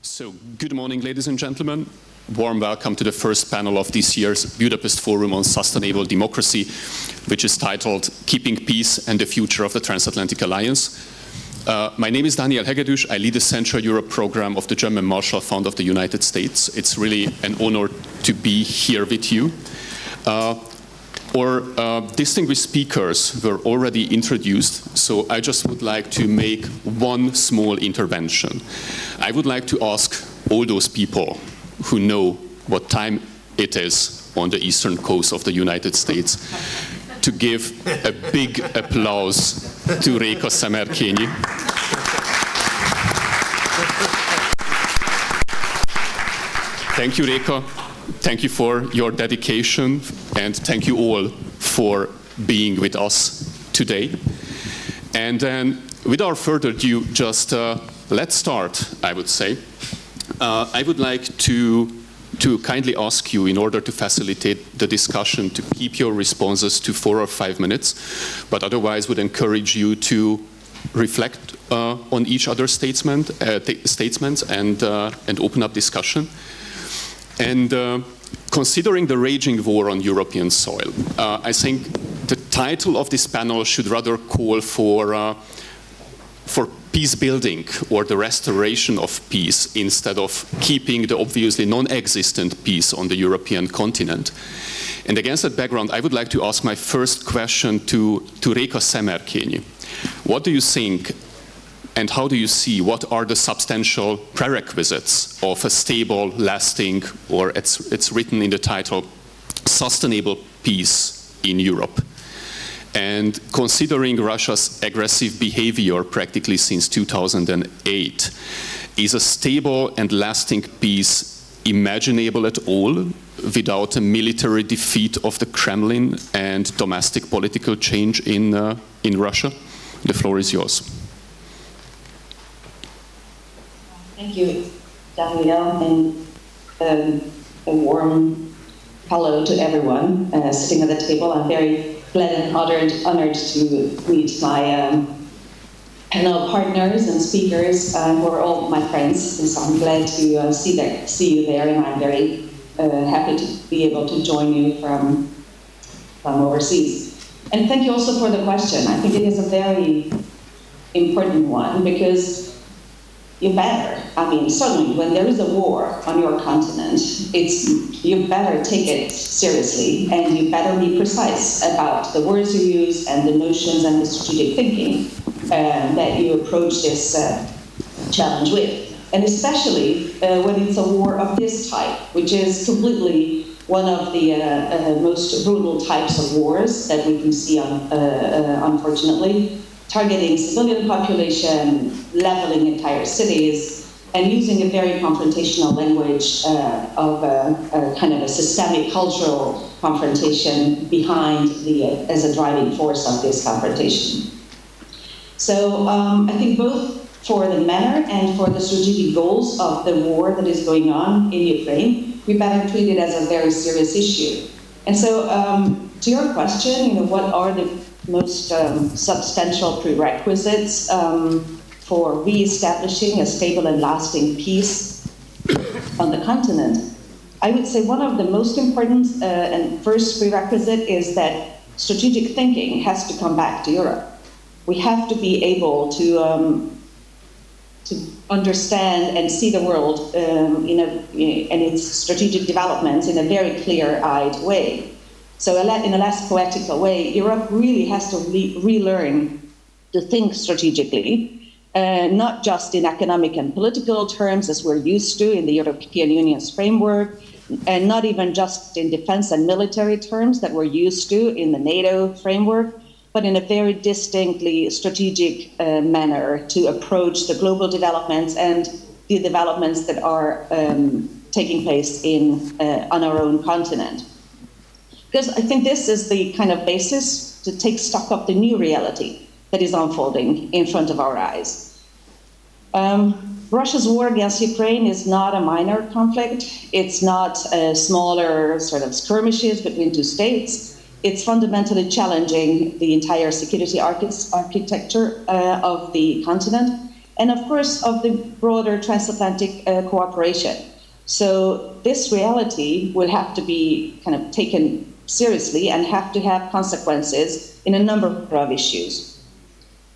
So, good morning, ladies and gentlemen. Warm welcome to the first panel of this year's Budapest Forum on Sustainable Democracy, which is titled Keeping Peace and the Future of the Transatlantic Alliance. My name is Dániel Hegedűs. I lead the Central Europe program of the German Marshall Fund of the United States. It's really an honor to be here with you. Our distinguished speakers were already introduced, so I just would like to make one small intervention. I would like to ask all those people who know what time it is on the eastern coast of the United States to give a big applause to Réka Szemerkényi. Thank you, Réka. Thank you for your dedication, and thank you all for being with us today. And then, without further ado, just let's start, I would say. I would like to kindly ask you, in order to facilitate the discussion, to keep your responses to 4 or 5 minutes, but otherwise would encourage you to reflect on each other's statements and open up discussion. And considering the raging war on European soil, I think the title of this panel should rather call for peace building or the restoration of peace instead of keeping the obviously non-existent peace on the European continent. And against that background, I would like to ask my first question to Réka Szemerkényi. What do you think and how do you see what are the substantial prerequisites of a stable, lasting, or it's written in the title, sustainable peace in Europe? And considering Russia's aggressive behavior practically since 2008, is a stable and lasting peace imaginable at all without a military defeat of the Kremlin and domestic political change in Russia? The floor is yours. Thank you, Dániel, and a warm hello to everyone sitting at the table. I'm very glad and honored to meet my panel partners and speakers who are all my friends. And so I'm glad to see you there, and I'm very happy to be able to join you from overseas. And thank you also for the question. I think it is a very important one because you better, certainly when there is a war on your continent, you better take it seriously, and you better be precise about the words you use and the notions and the strategic thinking that you approach this challenge with. And especially when it's a war of this type, which is completely one of the most brutal types of wars that we can see, unfortunately, targeting civilian population, leveling entire cities, and using a very confrontational language of a kind of a systemic cultural confrontation behind as a driving force of this confrontation. So I think both for the manner and for the strategic goals of the war that is going on in Ukraine, we better treat it as a very serious issue. And so to your question, what are the most substantial prerequisites for re-establishing a stable and lasting peace on the continent? I would say one of the most important and first prerequisite is that strategic thinking has to come back to Europe. We have to be able to understand and see the world and its strategic developments in a very clear-eyed way. So in a less poetical way, Europe really has to relearn to think strategically, not just in economic and political terms as we're used to in the European Union's framework, and not even just in defense and military terms that we're used to in the NATO framework, but in a very distinctly strategic manner to approach the global developments and the developments that are taking place on our own continent. Because I think this is the kind of basis to take stock of the new reality that is unfolding in front of our eyes. Russia's war against Ukraine is not a minor conflict. It's not smaller sort of skirmishes between two states. It's fundamentally challenging the entire security architecture of the continent. and of course of the broader transatlantic cooperation. So this reality will have to be kind of taken seriously and have to have consequences in a number of issues.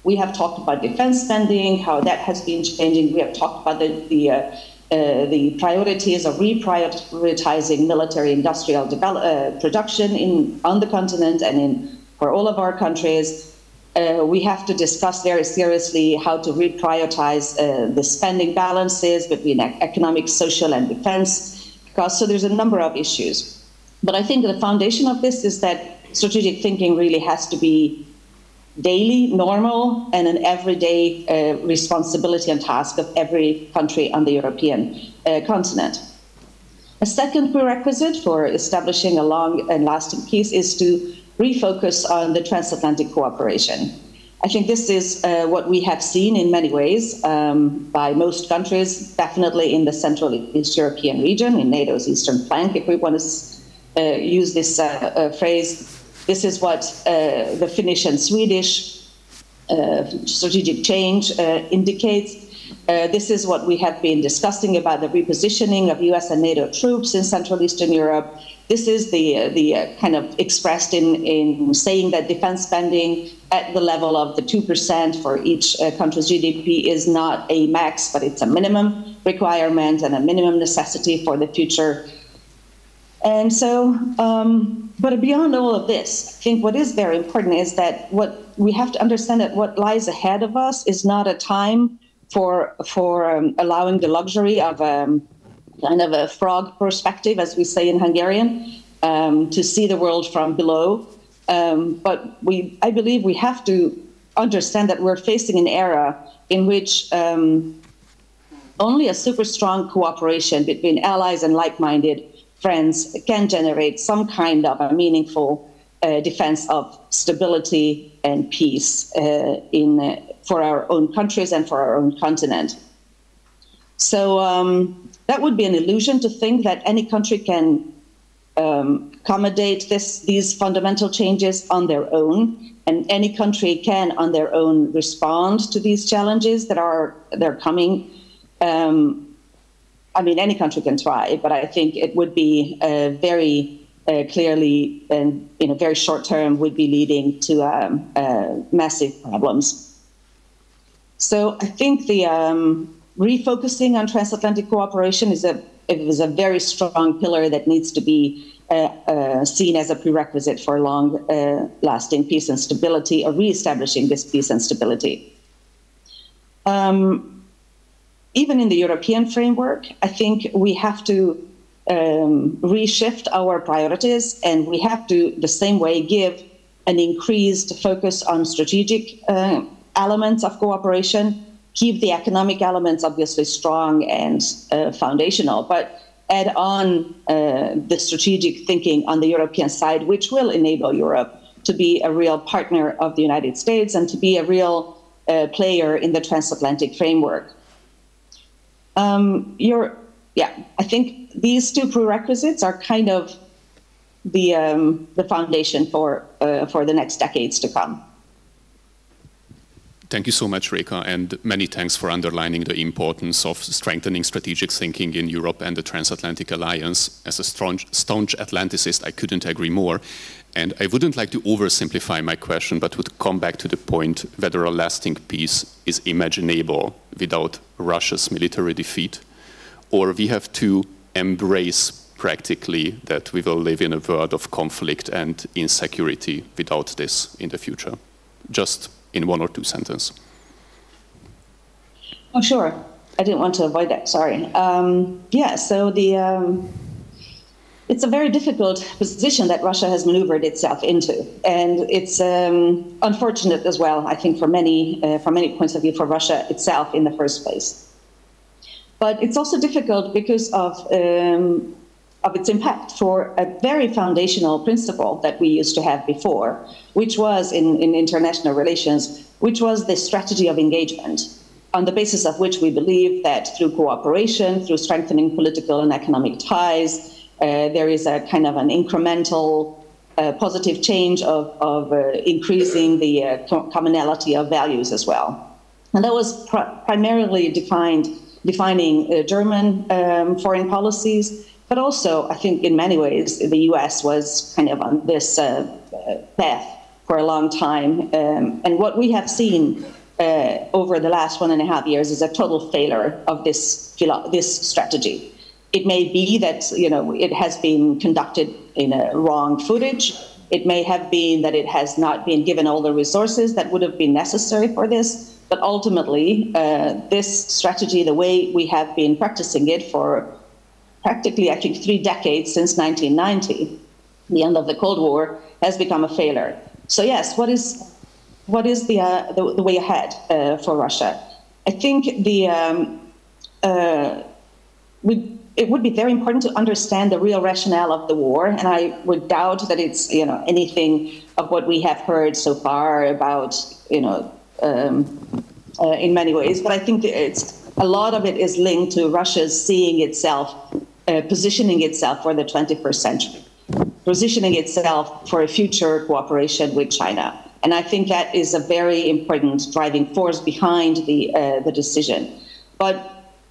We have talked about defense spending, how that has been changing. We have talked about the priorities of reprioritizing military industrial production on the continent and for all of our countries. We have to discuss very seriously how to reprioritize the spending balances between economic, social, and defense. So there's a number of issues. But I think the foundation of this is that strategic thinking really has to be daily, normal, and an everyday responsibility and task of every country on the European continent. A second prerequisite for establishing a long and lasting peace is to refocus on the transatlantic cooperation. I think this is what we have seen in many ways by most countries, definitely in the Central East European region, in NATO's eastern flank, if we want to use this phrase. This is what the Finnish and Swedish strategic change indicates. This is what we have been discussing about the repositioning of US and NATO troops in Central Eastern Europe. This is the kind of expressed in saying that defense spending at the level of the 2% for each country's GDP is not a max, but it's a minimum requirement and a minimum necessity for the future. And so, but beyond all of this, I think what is very important is that what we have to understand that what lies ahead of us is not a time for allowing the luxury of kind of a frog perspective, as we say in Hungarian, to see the world from below. But I believe we have to understand that we're facing an era in which only a super strong cooperation between allies and like-minded friends can generate some kind of a meaningful defense of stability and peace for our own countries and for our own continent. So that would be an illusion to think that any country can accommodate these fundamental changes on their own, and any country can on their own respond to these challenges that are coming. I mean, any country can try, but I think it would be very clearly and in a very short term would be leading to massive problems. So I think the refocusing on transatlantic cooperation is a very strong pillar that needs to be seen as a prerequisite for long-lasting peace and stability, or reestablishing this peace and stability. Even in the European framework, I think we have to reshift our priorities, and we have to, the same way, give an increased focus on strategic elements of cooperation, keep the economic elements obviously strong and foundational, but add on the strategic thinking on the European side, which will enable Europe to be a real partner of the United States and to be a real player in the transatlantic framework. I think these two prerequisites are kind of the foundation for the next decades to come. Thank you so much, Réka, and many thanks for underlining the importance of strengthening strategic thinking in Europe and the Transatlantic Alliance. As a staunch Atlanticist, I couldn't agree more. And I wouldn't like to oversimplify my question, but would come back to the point whether a lasting peace is imaginable without Russia's military defeat, or we have to embrace practically that we will live in a world of conflict and insecurity without this in the future. Just in one or two sentences. Oh, sure. I didn't want to avoid that. Sorry. So it's a very difficult position that Russia has maneuvered itself into, and it's unfortunate as well, I think, from many points of view for Russia itself in the first place. But it's also difficult because of its impact for a very foundational principle that we used to have before, which was in international relations, which was the strategy of engagement, on the basis of which we believe that through cooperation, through strengthening political and economic ties, there is a kind of an incremental positive change of increasing the commonality of values as well. And that was primarily defining German foreign policies, but also, I think, in many ways, the US was kind of on this path for a long time. And what we have seen over the last 1.5 years is a total failure of this strategy. It may be that, you know, it has been conducted in a wrong footage. It may have been that it has not been given all the resources that would have been necessary for this. But ultimately, this strategy, the way we have been practicing it for practically, I think, 3 decades since 1990, the end of the Cold War, has become a failure. So yes, what is the way ahead for Russia? I think it would be very important to understand the real rationale of the war, and I would doubt that it's, you know, anything of what we have heard so far about, you know, in many ways. But I think a lot of it is linked to Russia's seeing itself, positioning itself for the 21st century, positioning itself for a future cooperation with China. And I think that is a very important driving force behind the decision. But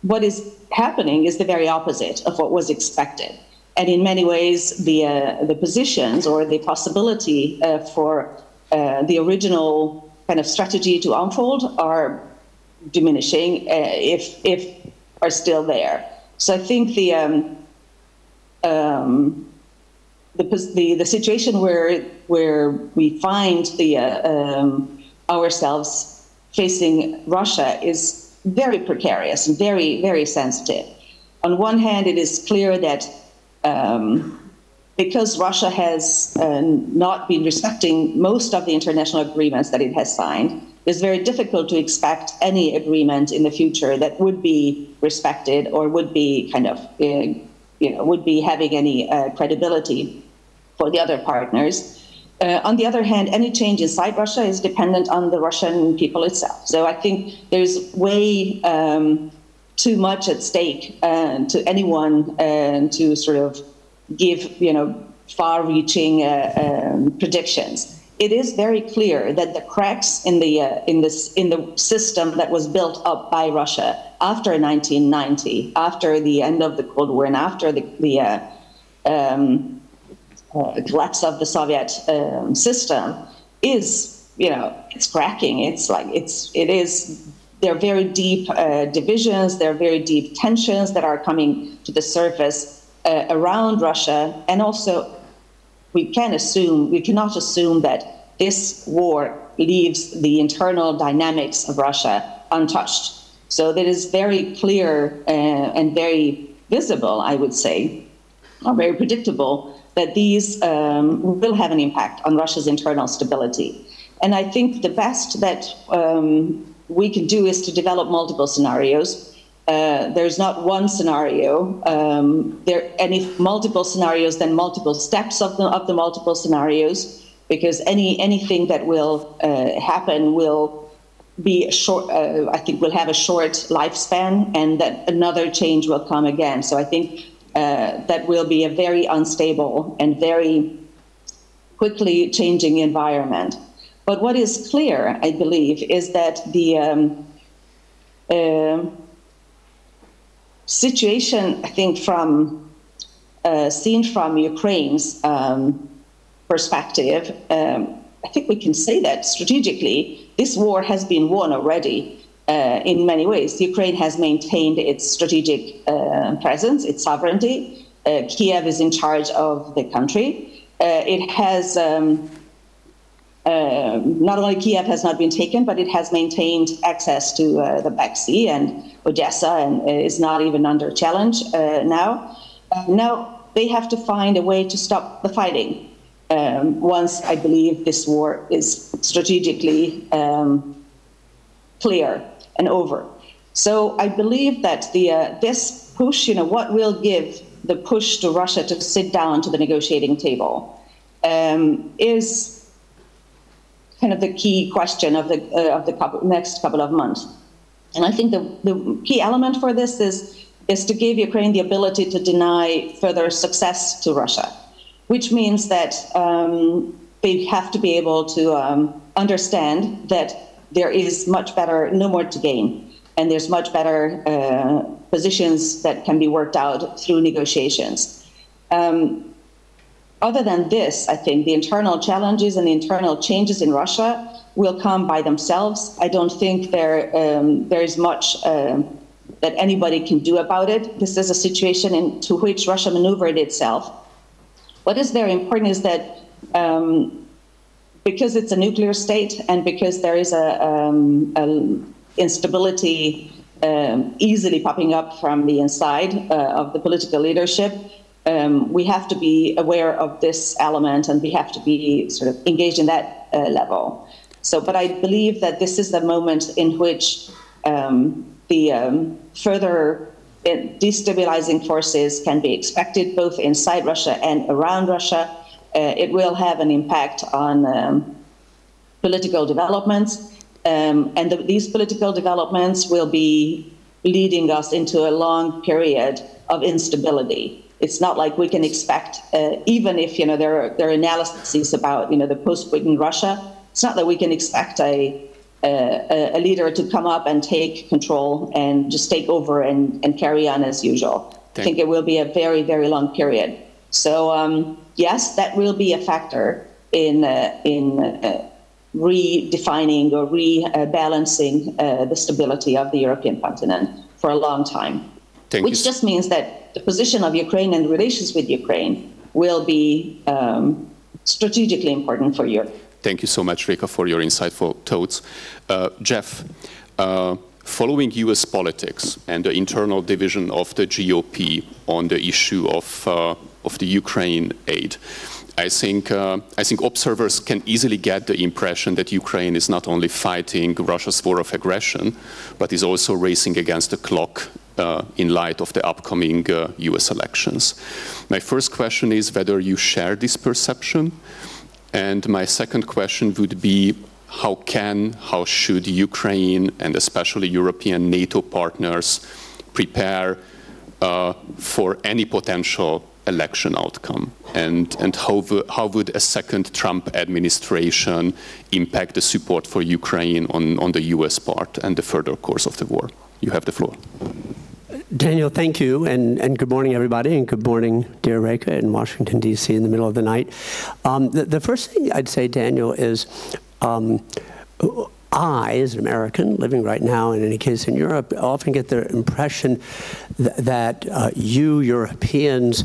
what is happening is the very opposite of what was expected. And in many ways, the positions or the possibility for the original kind of strategy to unfold are diminishing, if are still there. So I think the situation where we find ourselves facing Russia is very precarious and very, very sensitive. On one hand, it is clear that because Russia has not been respecting most of the international agreements that it has signed, it's very difficult to expect any agreement in the future that would be respected or would be kind of, would be having any credibility for the other partners. On the other hand, any change inside Russia is dependent on the Russian people itself. So I think there's way too much at stake to anyone to sort of give, far-reaching predictions. It is very clear that the cracks in the system that was built up by Russia after 1990, after the end of the Cold War, and after the collapse of the Soviet system, is, it's cracking. There are very deep divisions, there are very deep tensions that are coming to the surface around Russia, and also we cannot assume that this war leaves the internal dynamics of Russia untouched. So that is very clear and very visible, I would say, or very predictable, that these will have an impact on Russia's internal stability. And I think the best that we can do is to develop multiple scenarios. There's not one scenario. There are any multiple scenarios, then multiple steps of the multiple scenarios, because anything that will happen will be short. I think will have a short lifespan, and that another change will come again. So I think that will be a very unstable and very quickly changing environment. But what is clear, I believe, is that the situation, I think, seen from Ukraine's perspective, I think we can say that strategically, this war has been won already in many ways. Ukraine has maintained its strategic presence, its sovereignty. Kiev is in charge of the country. It has, not only Kiev has not been taken, but it has maintained access to the Black Sea and Odessa, and is not even under challenge now. Now they have to find a way to stop the fighting once, I believe, this war is strategically clear and over. So I believe that this push, what will give the push to Russia to sit down to the negotiating table is kind of the key question of the next couple of months. And I think the key element for this is to give Ukraine the ability to deny further success to Russia, which means that they have to be able to understand that there is much better, no more to gain. And there's much better positions that can be worked out through negotiations. Other than this, I think the internal challenges and the internal changes in Russia will come by themselves. I don't think there is much that anybody can do about it. This is a situation into which Russia maneuvered itself. What is very important is that because it's a nuclear state and because there is a instability easily popping up from the inside of the political leadership, we have to be aware of this element and we have to be sort of engaged in that level. So, but I believe that this is the moment in which the further destabilizing forces can be expected both inside Russia and around Russia. It will have an impact on political developments, and these political developments will be leading us into a long period of instability. It's not like we can expect, even if there are analyses about the post-Putin Russia. It's not that we can expect a leader to come up and take control and just take over and carry on as usual. I think it will be a very, very long period. So yes, that will be a factor in redefining or rebalancing the stability of the European continent for a long time. Which just means that the position of Ukraine and relations with Ukraine will be strategically important for Europe. Thank you so much, Réka, for your insightful thoughts. Jeff, following US politics and the internal division of the GOP on the issue of the Ukraine aid, I think observers can easily get the impression that Ukraine is not only fighting Russia's war of aggression, but is also racing against the clock in light of the upcoming US elections. My first question is whether you share this perception. And my second question would be, how should Ukraine and especially European NATO partners prepare for any potential election outcome? And how would a second Trump administration impact the support for Ukraine on the US part and the further course of the war? You have the floor. Daniel, thank you, and good morning, everybody, and good morning, dear Réka, in Washington, D.C. in the middle of the night. The first thing I'd say, Daniel, is I, as an American, living right now, in any case in Europe, often get the impression that you Europeans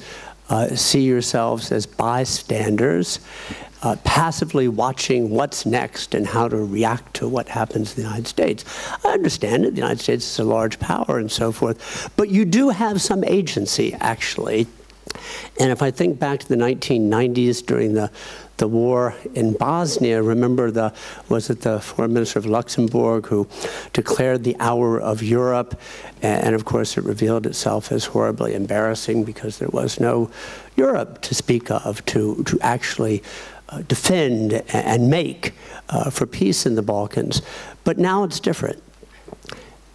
see yourselves as bystanders, passively watching what's next and how to react to what happens in the United States. I understand that the United States is a large power and so forth, but you do have some agency, actually. And if I think back to the 1990s during the war in Bosnia, remember was it the foreign minister of Luxembourg who declared the hour of Europe, and of course it revealed itself as horribly embarrassing because there was no Europe to speak of to actually defend and make for peace in the Balkans. But now it's different.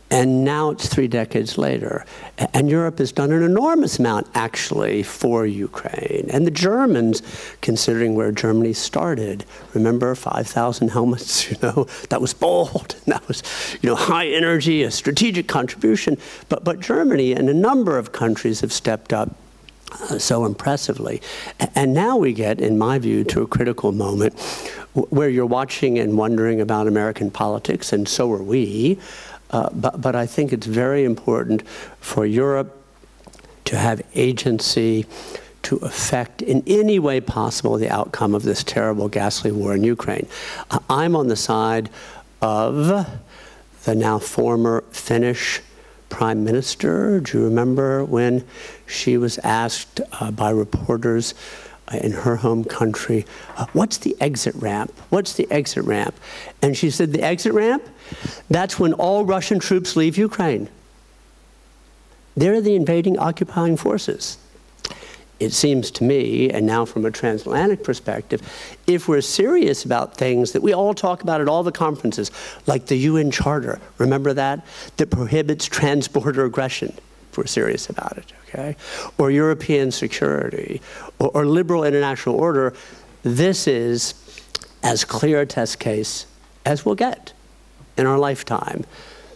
And now it's 3 decades later. And Europe has done an enormous amount, actually, for Ukraine. And the Germans, considering where Germany started, remember 5,000 helmets, that was bold. And that was, high energy, a strategic contribution. But Germany and a number of countries have stepped up so impressively. And now we get, in my view, to a critical moment where you're watching and wondering about American politics, and so are we. But I think it's very important for Europe to have agency to affect in any way possible the outcome of this terrible, ghastly war in Ukraine. I'm on the side of the now former Finnish Prime Minister. Do you remember when she was asked by reporters in her home country, what's the exit ramp? What's the exit ramp? And she said, the exit ramp? That's when all Russian troops leave Ukraine. They're the invading, occupying forces. It seems to me, and now from a transatlantic perspective, if we're serious about things that we all talk about at all the conferences, like the UN Charter, remember that prohibits transborder aggression, if we're serious about it, okay? Or European security, or liberal international order, this is as clear a test case as we'll get. in our lifetime.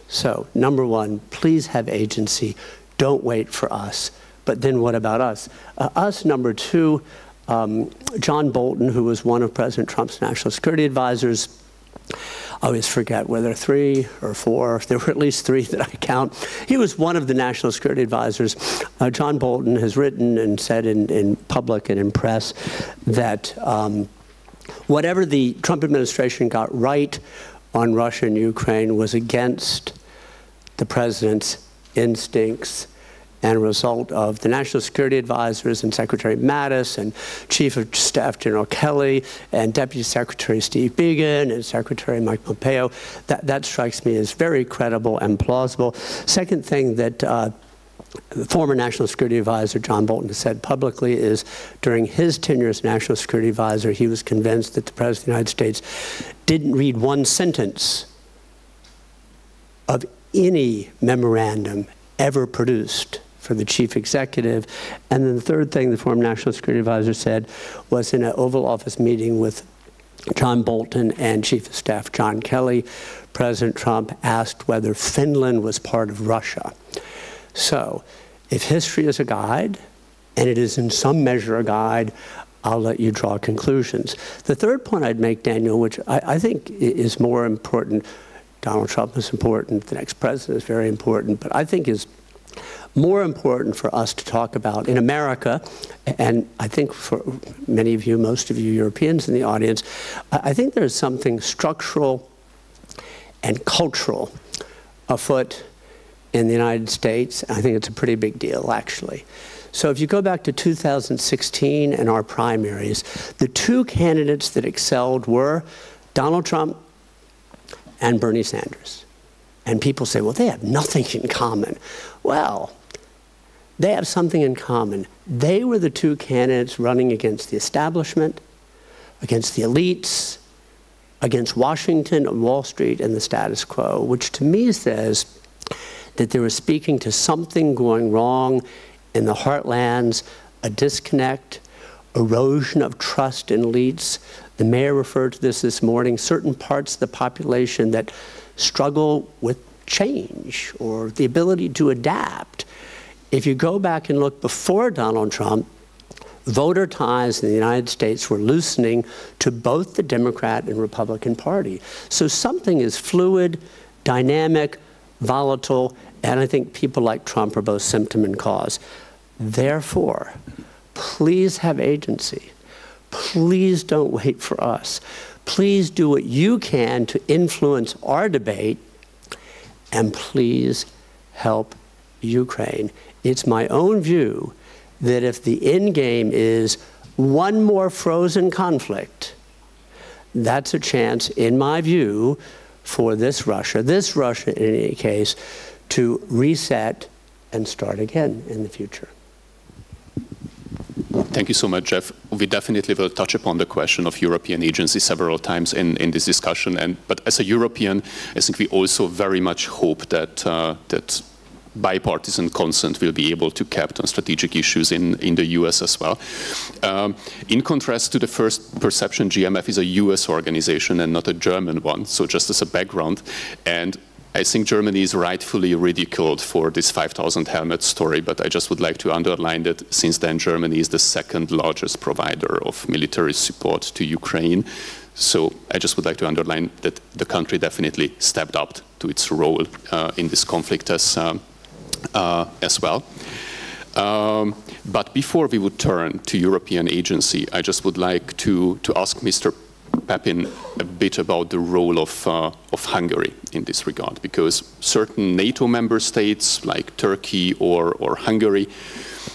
So, number one, please have agency. Don't wait for us. But then what about us? Us, number two, John Bolton, who was one of President Trump's national security advisors, I always forget whether 3 or 4, there were at least 3 that I count. He was one of the national security advisors. John Bolton has written and said in public and in press that whatever the Trump administration got right on Russia and Ukraine was against the president's instincts and a result of the national security advisors and Secretary Mattis and Chief of Staff General Kelly and Deputy Secretary Steve Biegun and Secretary Mike Pompeo. That strikes me as very credible and plausible. Second thing that the former National Security Advisor John Bolton has said publicly is during his tenure as National Security Advisor, he was convinced that the President of the United States didn't read one sentence of any memorandum ever produced for the chief executive. And then the third thing the former National Security Advisor said was in an Oval Office meeting with John Bolton and Chief of Staff John Kelly, President Trump asked whether Finland was part of Russia. So if history is a guide, and it is in some measure a guide, I'll let you draw conclusions. The third point I'd make, Daniel, which I think is more important, Donald Trump is important, the next president is very important, but I think is more important for us to talk about in America, and I think for many of you, most of you Europeans in the audience, I think there's something structural and cultural afoot in the United States. I think it's a pretty big deal, actually. So if you go back to 2016 and our primaries, the 2 candidates that excelled were Donald Trump and Bernie Sanders. And people say, well, they have nothing in common. Well, they have something in common. They were the 2 candidates running against the establishment, against the elites, against Washington and Wall Street and the status quo, which to me says that they were speaking to something going wrong in the heartlands, a disconnect, erosion of trust in elites. The mayor referred to this morning, certain parts of the population that struggle with change or the ability to adapt. If you go back and look before Donald Trump, voter ties in the United States were loosening to both the Democrat and Republican Party. So something is fluid, dynamic, volatile, and I think people like Trump are both symptom and cause. Therefore, please have agency. Please don't wait for us. Please do what you can to influence our debate, and please help Ukraine. It's my own view that if the end game is one more frozen conflict, that's a chance, in my view, for this Russia in any case, to reset and start again in the future. Thank you so much, Jeff. We definitely will touch upon the question of European agency several times in this discussion. But as a European, I think we also very much hope that that bipartisan consent will be able to kept on strategic issues in the US as well. In contrast to the first perception, GMF is a US organization and not a German one, so just as a background. And I think Germany is rightfully ridiculed for this 5,000 helmet story, but I just would like to underline that since then Germany is the 2nd largest provider of military support to Ukraine. So I just would like to underline that the country definitely stepped up to its role in this conflict as well. But before we would turn to European agency, I just would like to ask Mr. Pappin a bit about the role of Hungary in this regard, because certain NATO member states like Turkey or Hungary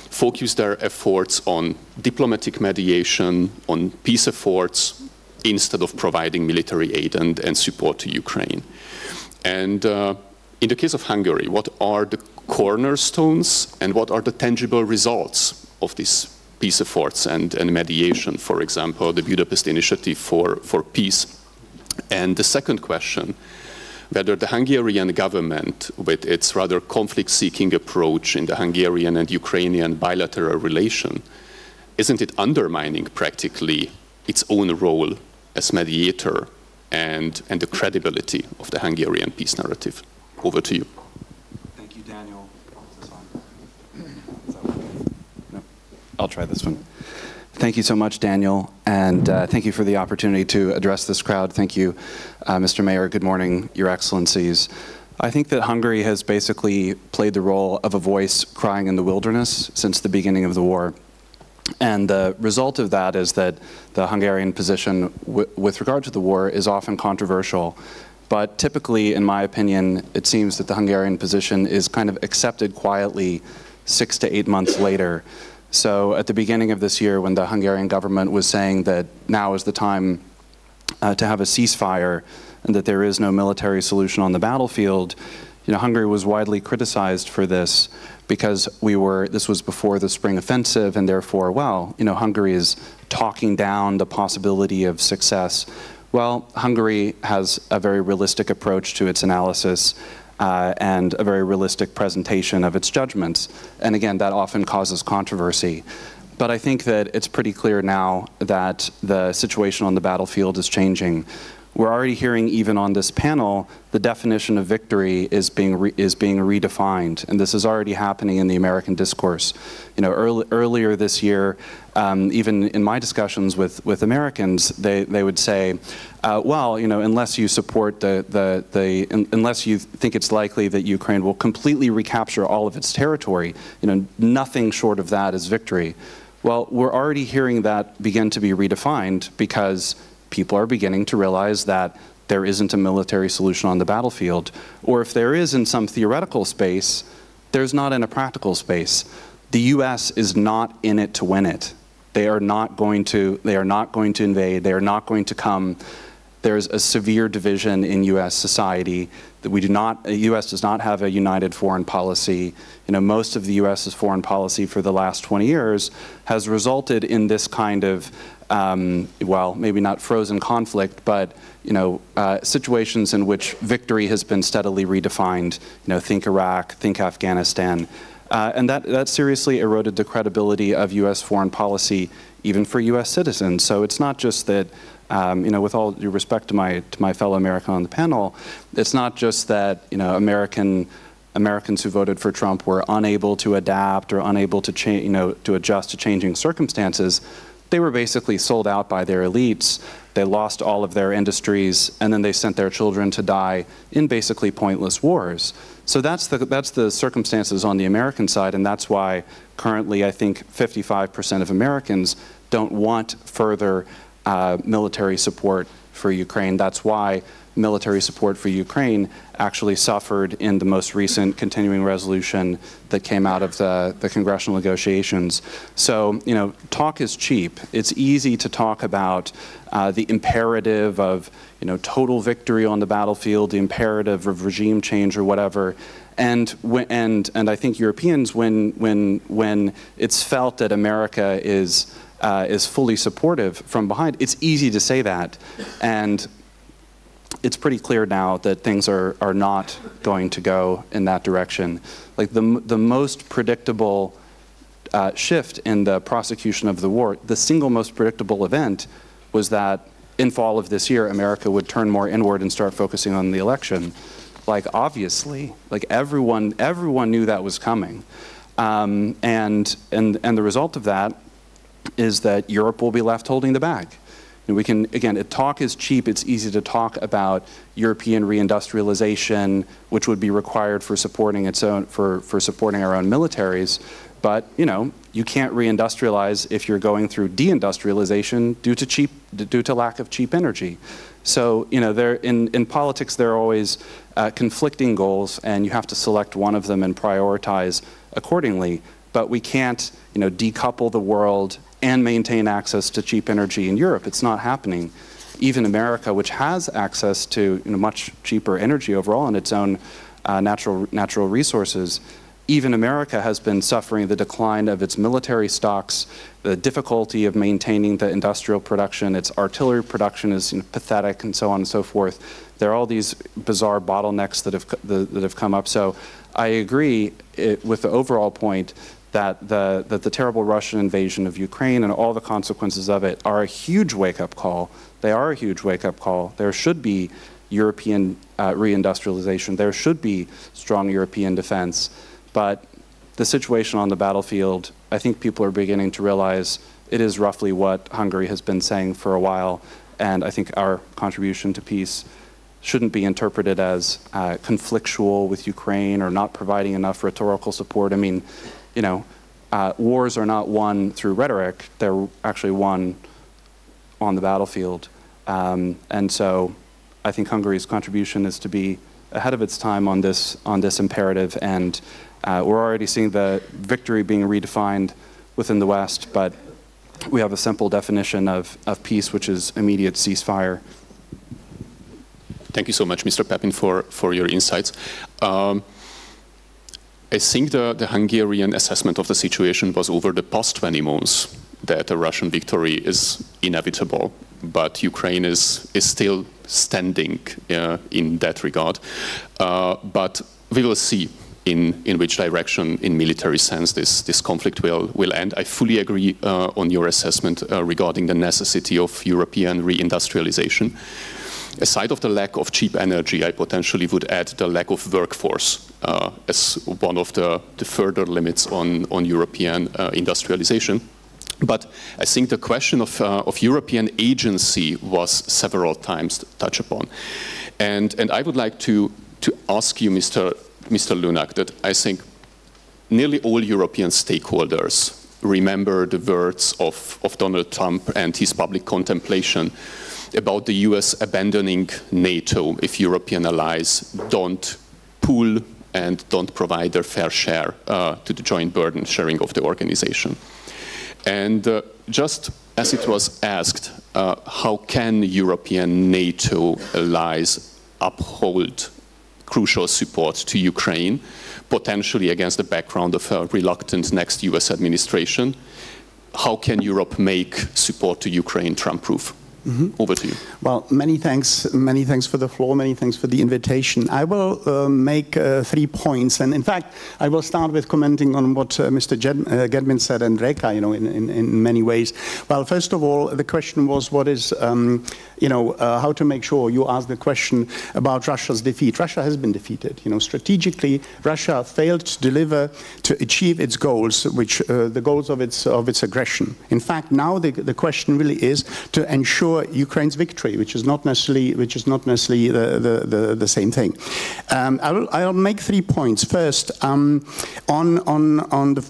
focus their efforts on diplomatic mediation, on peace efforts, instead of providing military aid and support to Ukraine. And in the case of Hungary, what are the cornerstones and what are the tangible results of these peace efforts and mediation, for example, the Budapest Initiative for Peace? And the second question, whether the Hungarian government, with its rather conflict-seeking approach in the Hungarian and Ukrainian bilateral relation, isn't it undermining practically its own role as mediator and the credibility of the Hungarian peace narrative. Over to you. Thank you, Daniel. No, I'll try this one. Thank you so much, Daniel, and thank you for the opportunity to address this crowd. Thank you, Mr. Mayor. Good morning, Your Excellencies. I think that Hungary has basically played the role of a voice crying in the wilderness since the beginning of the war. And the result of that is that the Hungarian position with regard to the war is often controversial. But typically, in my opinion, it seems that the Hungarian position is kind of accepted quietly 6 to 8 months later. So at the beginning of this year, when the Hungarian government was saying that now is the time to have a ceasefire and that there is no military solution on the battlefield, Hungary was widely criticized for this because this was before the spring offensive, and therefore, well, Hungary is talking down the possibility of success. Well, Hungary has a very realistic approach to its analysis and a very realistic presentation of its judgments. And again, that often causes controversy. But I think that it's pretty clear now that the situation on the battlefield is changing. We're already hearing, even on this panel, the definition of victory is being redefined, and this is already happening in the American discourse. Earlier this year, even in my discussions with Americans, they would say, well, unless you support unless you think it's likely that Ukraine will completely recapture all of its territory, nothing short of that is victory. Well, we're already hearing that begin to be redefined because people are beginning to realize that there isn't a military solution on the battlefield. Or if there is in some theoretical space, there's not in a practical space. The US is not in it to win it. They are not going to invade, they are not going to come. There's a severe division in US society that the US does not have a united foreign policy. Most of the US's foreign policy for the last 20 years has resulted in this kind of well, maybe not frozen conflict, but situations in which victory has been steadily redefined. Think Iraq, think Afghanistan, and that seriously eroded the credibility of U.S. foreign policy, even for U.S. citizens. So it's not just that, with all due respect to my fellow American on the panel, it's not just that Americans who voted for Trump were unable to adapt or unable to to adjust to changing circumstances. They were basically sold out by their elites. They lost all of their industries, and then they sent their children to die in basically pointless wars. So that's the circumstances on the American side, and that's why currently I think 55% of Americans don't want further military support for Ukraine. That's why military support for Ukraine actually suffered in the most recent continuing resolution that came out of the congressional negotiations. So, talk is cheap. It's easy to talk about the imperative of, total victory on the battlefield, the imperative of regime change or whatever. And I think Europeans, when it's felt that America is fully supportive from behind, it's easy to say that. And it's pretty clear now that things are not going to go in that direction. Like the most predictable shift in the prosecution of the war, the single most predictable event was that in fall of this year, America would turn more inward and start focusing on the election. Like obviously, like everyone knew that was coming. And the result of that is that Europe will be left holding the bag. And we can, again, talk is cheap. It's easy to talk about European reindustrialization, which would be required for supporting for supporting our own militaries. But you can't reindustrialize if you're going through deindustrialization due to lack of cheap energy. So in politics there are always conflicting goals, and you have to select one of them and prioritize accordingly. But we can't decouple the world and maintain access to cheap energy in Europe. It's not happening. Even America, which has access to much cheaper energy overall in its own natural resources, even America has been suffering the decline of its military stocks, the difficulty of maintaining the industrial production. Its artillery production is pathetic, and so on and so forth. There are all these bizarre bottlenecks that have come up. So I agree with the overall point that the terrible Russian invasion of Ukraine and all the consequences of it are a huge wake-up call. They are a huge wake-up call. There should be European reindustrialization. There should be strong European defense. But the situation on the battlefield, I think people are beginning to realize it is roughly what Hungary has been saying for a while. And I think our contribution to peace shouldn't be interpreted as conflictual with Ukraine or not providing enough rhetorical support. I mean, you know, wars are not won through rhetoric. They're actually won on the battlefield. And so I think Hungary's contribution is to be ahead of its time on this imperative. And we're already seeing the victory being redefined within the West, but we have a simple definition of peace, which is immediate ceasefire. Thank you so much, Mr. Pappin, for your insights. I think the Hungarian assessment of the situation was over the past 20 months that a Russian victory is inevitable, but Ukraine is still standing in that regard. But we will see in which direction, in military sense, this conflict will end. I fully agree on your assessment regarding the necessity of European reindustrialization. Aside of the lack of cheap energy, I potentially would add the lack of workforce as one of the further limits on European industrialization. But I think the question of European agency was several times touched upon. And I would like to ask you, Mr. Lunak, that I think nearly all European stakeholders remember the words of Donald Trump and his public contemplation about the US abandoning NATO if European allies don't pool and don't provide their fair share to the joint burden sharing of the organization. And just as it was asked, how can European NATO allies uphold crucial support to Ukraine, potentially against the background of a reluctant next US administration? How can Europe make support to Ukraine Trump-proof? Over to you. Well, many thanks for the floor, many thanks for the invitation. I will make 3 points, and in fact, I will start with commenting on what Mr. Gedmin said and Réka, you know, in many ways. Well, first of all, the question was what is, how to make sure. You asked the question about Russia's defeat. Russia has been defeated. You know, strategically, Russia failed to deliver, to achieve its goals, which the goals of its aggression. In fact, now the question really is to ensure Ukraine's victory, which is not necessarily the same thing. I'll make 3 points. First, on the,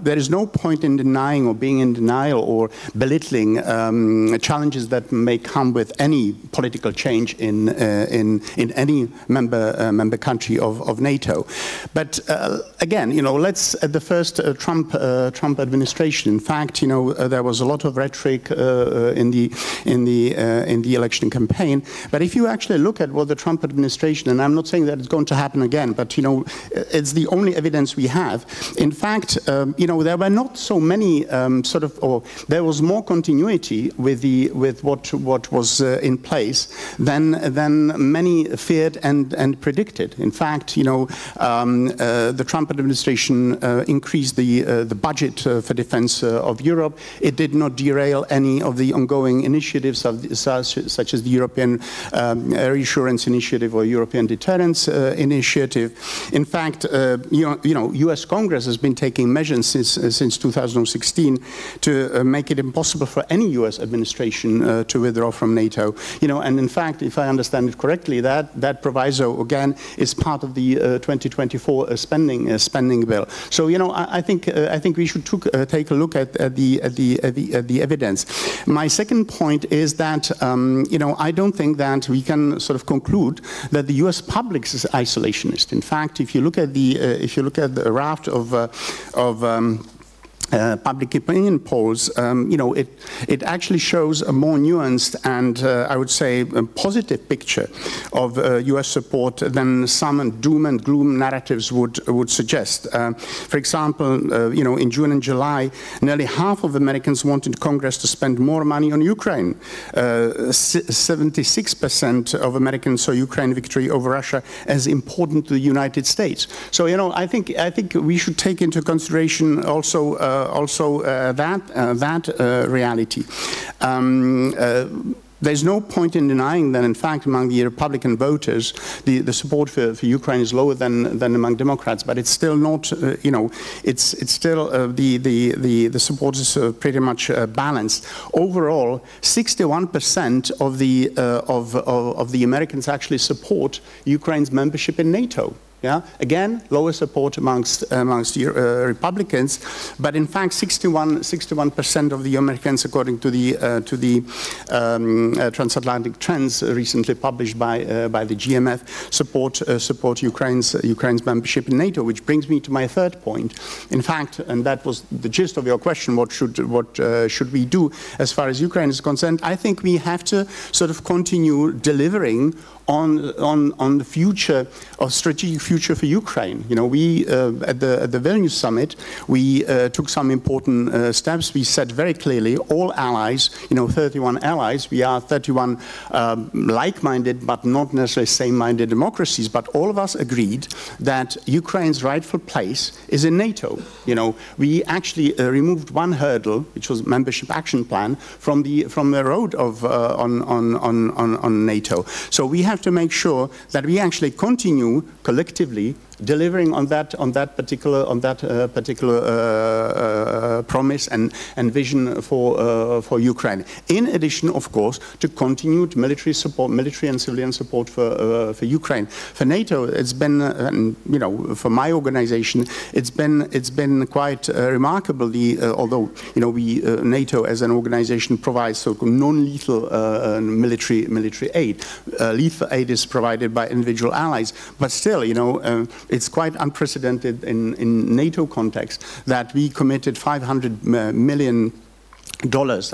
there is no point in denying or being in denial or belittling challenges that may come with any political change in any member country of NATO. But again, let's at the first Trump administration. In fact, there was a lot of rhetoric in the election campaign. But if you actually look at what the Trump administration, and I'm not saying that it's going to happen again, but it's the only evidence we have. In fact, there were not so many there was more continuity with what was in place than many feared and predicted. In fact, the Trump administration increased the budget for defense of Europe. It did not derail any of the ongoing initiatives such as the European Reassurance Initiative or European Deterrence Initiative. In fact, U.S. Congress has been taking measures since 2016 to make it impossible for any U.S. administration to withdraw from NATO. And in fact, if I understand it correctly, that proviso again is part of the 2024 spending bill. So I think we should take a look at the evidence. My second point is that I don't think that we can sort of conclude that the U.S. public is isolationist. In fact, if you look at the raft of public opinion polls, you know, it actually shows a more nuanced and I would say a positive picture of US support than some doom and gloom narratives would suggest. For example, you know, in June and July, nearly half of Americans wanted Congress to spend more money on Ukraine. 76% of Americans saw Ukraine victory over Russia as important to the United States. So, you know, I think we should take into consideration also that reality. There's no point in denying that, in fact, among the Republican voters, the support for Ukraine is lower than among Democrats. But it's still not, you know, it's still the support is pretty much balanced. Overall, 61% of the Americans actually support Ukraine's membership in NATO. Yeah, again, lower support amongst Republicans, but in fact, 61% of the Americans, according to the Transatlantic Trends recently published by the GMF, support Ukraine's membership in NATO. Which brings me to my third point. In fact, and that was the gist of your question: what should we do as far as Ukraine is concerned? I think we have to sort of continue delivering on the future of strategic future for Ukraine. You know, we at the Vilnius summit, we took some important steps. We said very clearly, all allies, you know, 31 allies, we are 31 like-minded but not necessarily same-minded democracies, but all of us agreed that Ukraine's rightful place is in NATO. You know, we actually removed one hurdle, which was membership action plan, from the road of on NATO. So we have to make sure that we actually continue collectively delivering on that particular promise and vision for Ukraine. In addition, of course, to continued military support, military and civilian support for Ukraine. For NATO, it's been, you know, for my organization, it's been quite remarkable. Although, you know, NATO as an organization provides so-called non-lethal military aid. Lethal aid is provided by individual allies, but still, you know, it's quite unprecedented in NATO context that we committed $500 million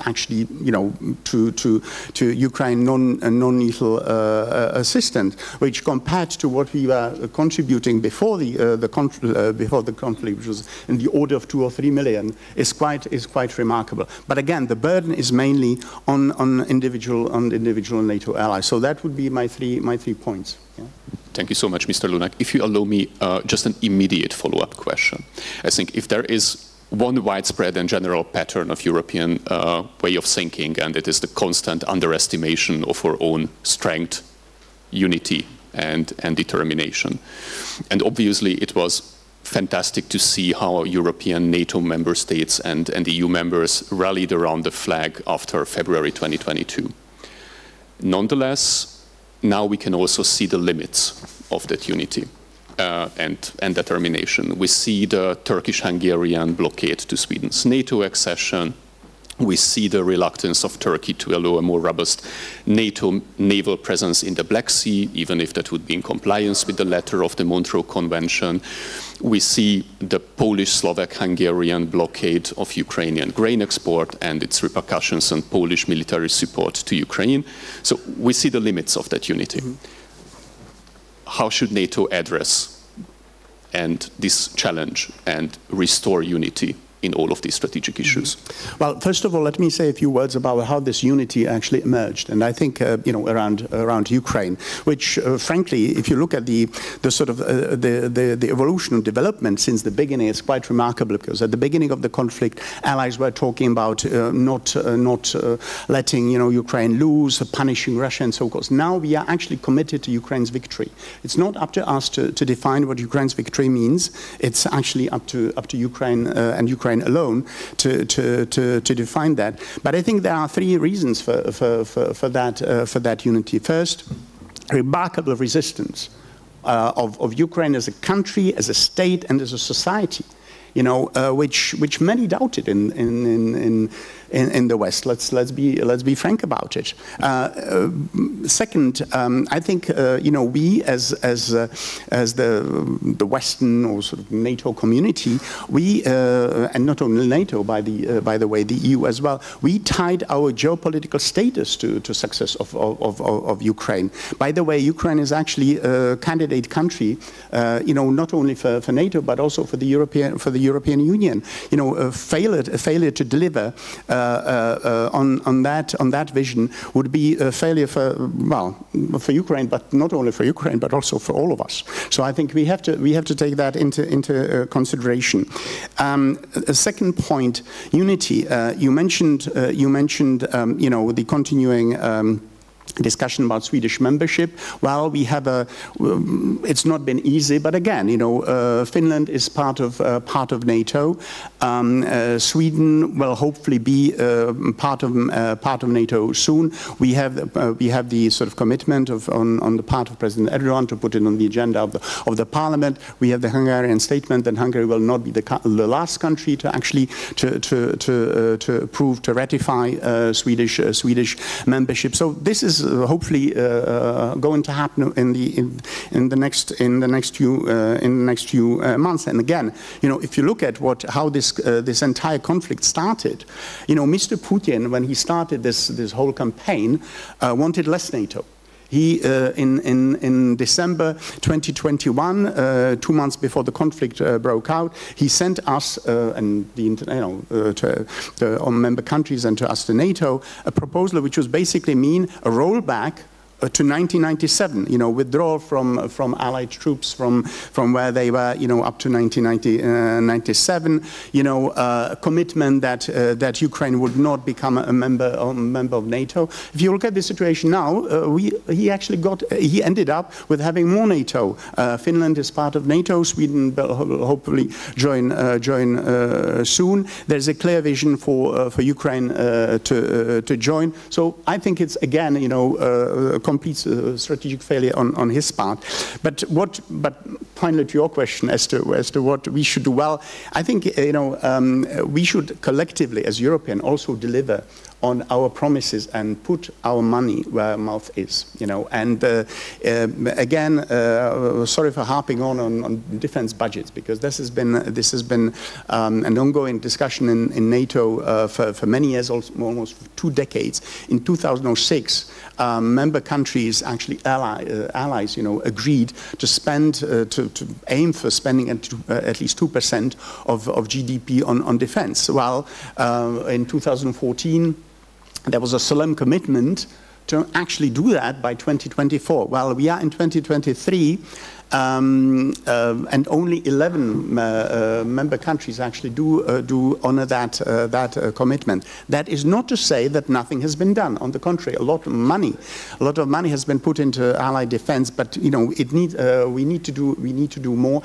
actually, you know, to Ukraine non-lethal assistance, which compared to what we were contributing before the conflict, which was in the order of 2 or 3 million, is quite remarkable. But again, the burden is mainly on individual NATO allies. So that would be my three points. Yeah. Thank you so much, Mr. Lunak. If you allow me just an immediate follow-up question. I think if there is one widespread and general pattern of European way of thinking, and it is the constant underestimation of our own strength, unity, and determination. And obviously it was fantastic to see how European NATO member states and EU members rallied around the flag after February 2022. Nonetheless, now we can also see the limits of that unity. And determination. We see the Turkish-Hungarian blockade to Sweden's NATO accession. We see the reluctance of Turkey to allow a more robust NATO naval presence in the Black Sea, even if that would be in compliance with the letter of the Montreux Convention. We see the Polish-Slovak-Hungarian blockade of Ukrainian grain export and its repercussions on Polish military support to Ukraine. So we see the limits of that unity. Mm-hmm. How should NATO address this challenge and restore unity in all of these strategic issues? Well, first of all, let me say a few words about how this unity actually emerged, and I think you know, around Ukraine, which frankly, if you look at the sort of the evolution and development since the beginning, it's quite remarkable, because at the beginning of the conflict, allies were talking about not letting, you know, Ukraine lose, punishing Russia, and so forth. Now we are actually committed to Ukraine's victory. It's not up to us to define what Ukraine's victory means. It's actually up to Ukraine and Ukraine alone to define that. But I think there are three reasons for that unity. First, remarkable resistance of Ukraine as a country, as a state, and as a society which many doubted in the West. Let's be frank about it. Second, I think we as the Western or sort of NATO community, we and not only NATO, by the way, the EU as well, we tied our geopolitical status to success of Ukraine. By the way, Ukraine is actually a candidate country, not only for NATO but also for the European Union. A failure to deliver on that vision would be a failure for Ukraine, but not only for Ukraine, but also for all of us. So I think we have to take that into consideration. A second point, unity. You mentioned the continuing discussion about Swedish membership. Well, we have it's not been easy, but again, Finland is part of NATO. Sweden will hopefully be part of NATO soon. We have the sort of commitment on the part of President Erdogan to put it on the agenda of the Parliament. We have the Hungarian statement that Hungary will not be the last country to actually to approve, to ratify Swedish membership. So this is hopefully going to happen in the next few months. And again, if you look at how this entire conflict started, Mr. Putin, when he started this whole campaign, wanted less NATO. He, in December 2021, 2 months before the conflict broke out, he sent us and to member countries and to us, to NATO, a proposal which was basically mean a rollback to 1997, withdrawal from Allied troops from where they were, up to 1997, commitment that Ukraine would not become a member of NATO. If you look at the situation now, he ended up with having more NATO. Finland is part of NATO. Sweden will hopefully join soon. There's a clear vision for Ukraine to join. So I think it's again, complete strategic failure on his part. But finally, to your question as to what we should do, well, I think we should collectively, as European, also deliver on our promises and put our money where our mouth is. And again, sorry for harping on defense budgets, because this has been an ongoing discussion in NATO for many years, almost 2 decades. In 2006, member countries, actually allies, agreed to spend, to aim for spending at least 2% of GDP on defense. Well, in 2014, there was a solemn commitment to actually do that by 2024. Well, we are in 2023, and only 11 member countries actually do honor that commitment. That is not to say that nothing has been done. On the contrary, a lot of money has been put into allied defense. But we need to do more.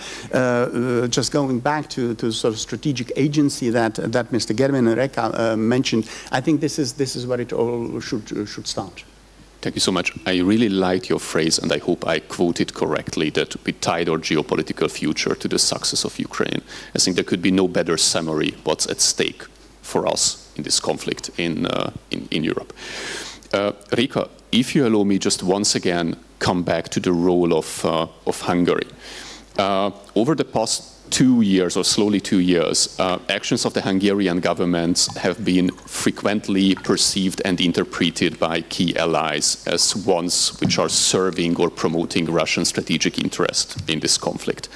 Just going back to sort of strategic agency that Mr. Gedmin and Réka mentioned, I think this is where it all should start. Thank you so much. I really liked your phrase, and I hope I quoted correctly, that we tied our geopolitical future to the success of Ukraine. I think there could be no better summary what's at stake for us in this conflict in Europe. Réka, if you allow me just once again come back to the role of Hungary. Over the past 2 years, or slowly 2 years, actions of the Hungarian government have been frequently perceived and interpreted by key allies as ones which are serving or promoting Russian strategic interest in this conflict.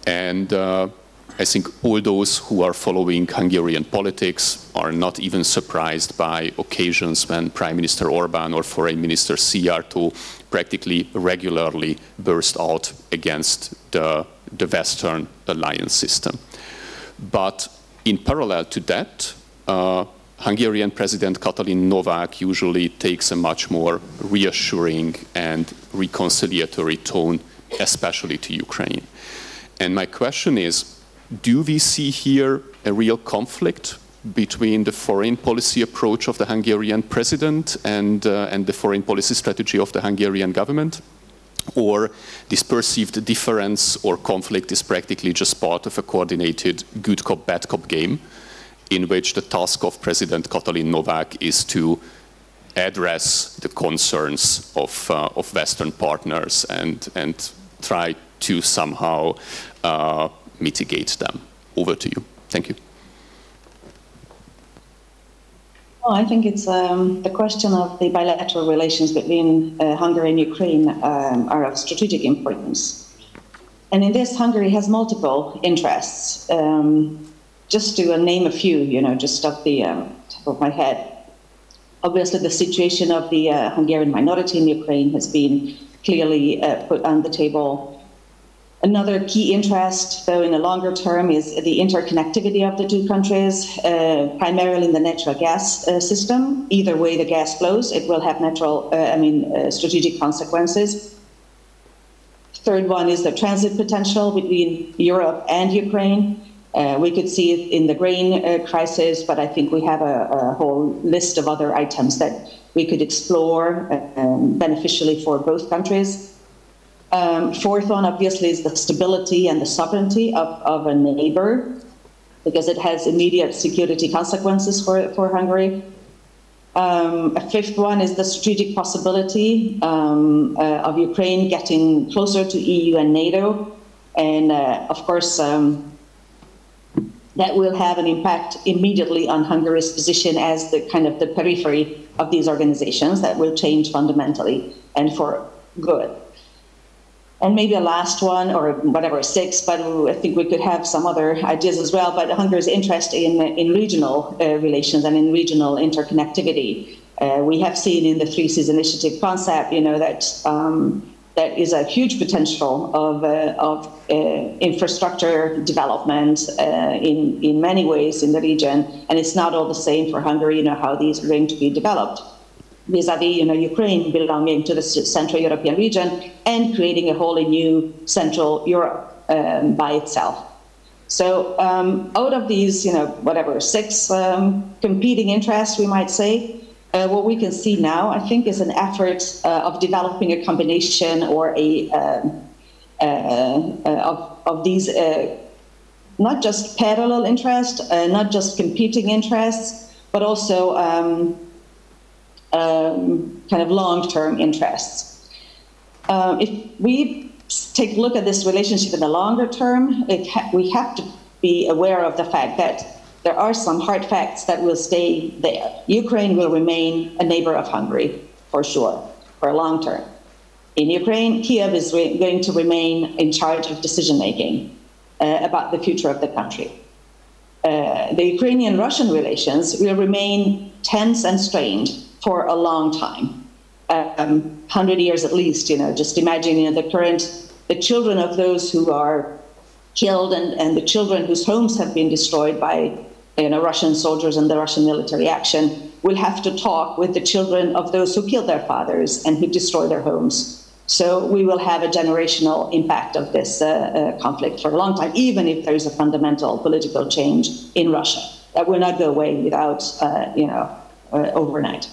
And I think all those who are following Hungarian politics are not even surprised by occasions when Prime Minister Orbán or Foreign Minister Szijjártó practically regularly burst out against the Western alliance system. But in parallel to that, Hungarian President Katalin Novák usually takes a much more reassuring and reconciliatory tone, especially to Ukraine. And my question is, do we see here a real conflict between the foreign policy approach of the Hungarian president and the foreign policy strategy of the Hungarian government? or this perceived difference or conflict is practically just part of a coordinated good cop, bad cop game, in which the task of President Katalin Novák is to address the concerns of Western partners and try to somehow mitigate them. Over to you. Thank you. Well, I think it's the question of the bilateral relations between Hungary and Ukraine are of strategic importance. And in this, Hungary has multiple interests. Just to name a few, just off the top of my head. Obviously, the situation of the Hungarian minority in Ukraine has been clearly put on the table. Another key interest, though in the longer term, is the interconnectivity of the two countries, primarily in the natural gas system. Either way the gas flows, it will have strategic consequences. Third one is the transit potential between Europe and Ukraine. We could see it in the grain crisis, but I think we have a whole list of other items that we could explore beneficially for both countries. Fourth one, obviously, is the stability and the sovereignty of a neighbor, because it has immediate security consequences for Hungary. A fifth one is the strategic possibility of Ukraine getting closer to EU and NATO. And of course, that will have an impact immediately on Hungary's position as the kind of the periphery of these organizations. That will change fundamentally and for good. And maybe a last one, or whatever, six, but I think we could have some other ideas as well, but Hungary's interest in regional relations and in regional interconnectivity. We have seen in the Three Seas Initiative concept, that is a huge potential of infrastructure development in many ways in the region, and it's not all the same for Hungary, how these are going to be developed. Vis-a-vis, Ukraine belonging to the Central European region and creating a wholly new Central Europe by itself. So out of these, six competing interests, we might say, what we can see now, I think, is an effort of developing a combination or of these not just parallel interests, not just competing interests, but also kind of long-term interests. If we take a look at this relationship in the longer term, we have to be aware of the fact that there are some hard facts that will stay there. Ukraine will remain a neighbor of Hungary, for sure, for a long term. In Ukraine, Kiev is going to remain in charge of decision-making about the future of the country. The Ukrainian-Russian relations will remain tense and strained for a long time, 100 years at least. Just imagine the children of those who are killed and the children whose homes have been destroyed by Russian soldiers and the Russian military action will have to talk with the children of those who killed their fathers and who destroyed their homes. So we will have a generational impact of this conflict for a long time, even if there is a fundamental political change in Russia. That will not go away without, overnight.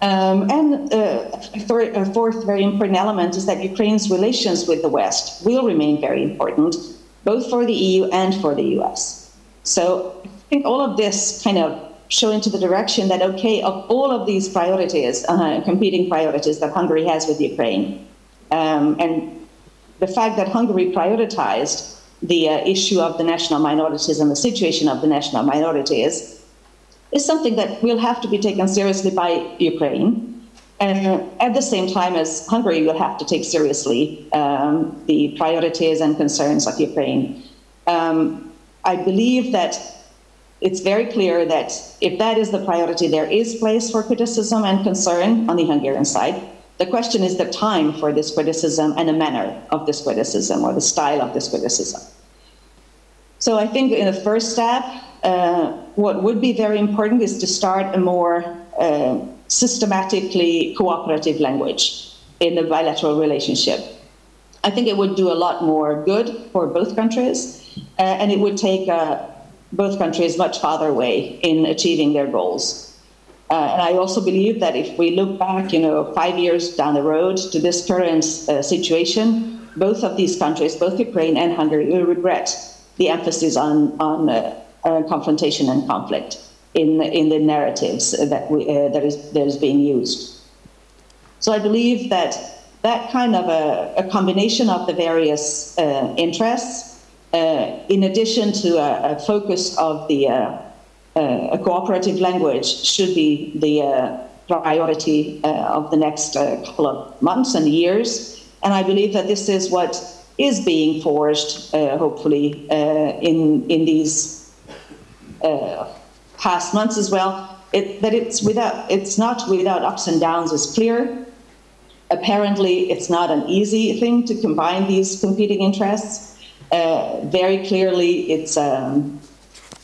A fourth very important element is that Ukraine's relations with the West will remain very important, both for the EU and for the US. So I think all of this kind of show into the direction that, okay, of all of these priorities, competing priorities that Hungary has with Ukraine, and the fact that Hungary prioritized the issue of the national minorities and the situation of the national minorities is something that will have to be taken seriously by Ukraine, at the same time as Hungary will have to take seriously the priorities and concerns of Ukraine. I believe that it's very clear that if that is the priority, there is place for criticism and concern on the Hungarian side. The question is the time for this criticism and the manner of this criticism or the style of this criticism. So I think in the first step, what would be very important is to start a more systematically cooperative language in the bilateral relationship. I think it would do a lot more good for both countries, and it would take both countries much farther away in achieving their goals. And I also believe that if we look back, 5 years down the road to this current situation, both of these countries, both Ukraine and Hungary, will regret the emphasis on confrontation and conflict in the narratives that is being used. So I believe that kind of a combination of the various interests, in addition to a focus of a cooperative language, should be the priority of the next couple of months and years. And I believe that this is what is being forged, hopefully, in these past months as well. That it's not without ups and downs is clear. Apparently, it's not an easy thing to combine these competing interests. Very clearly, it's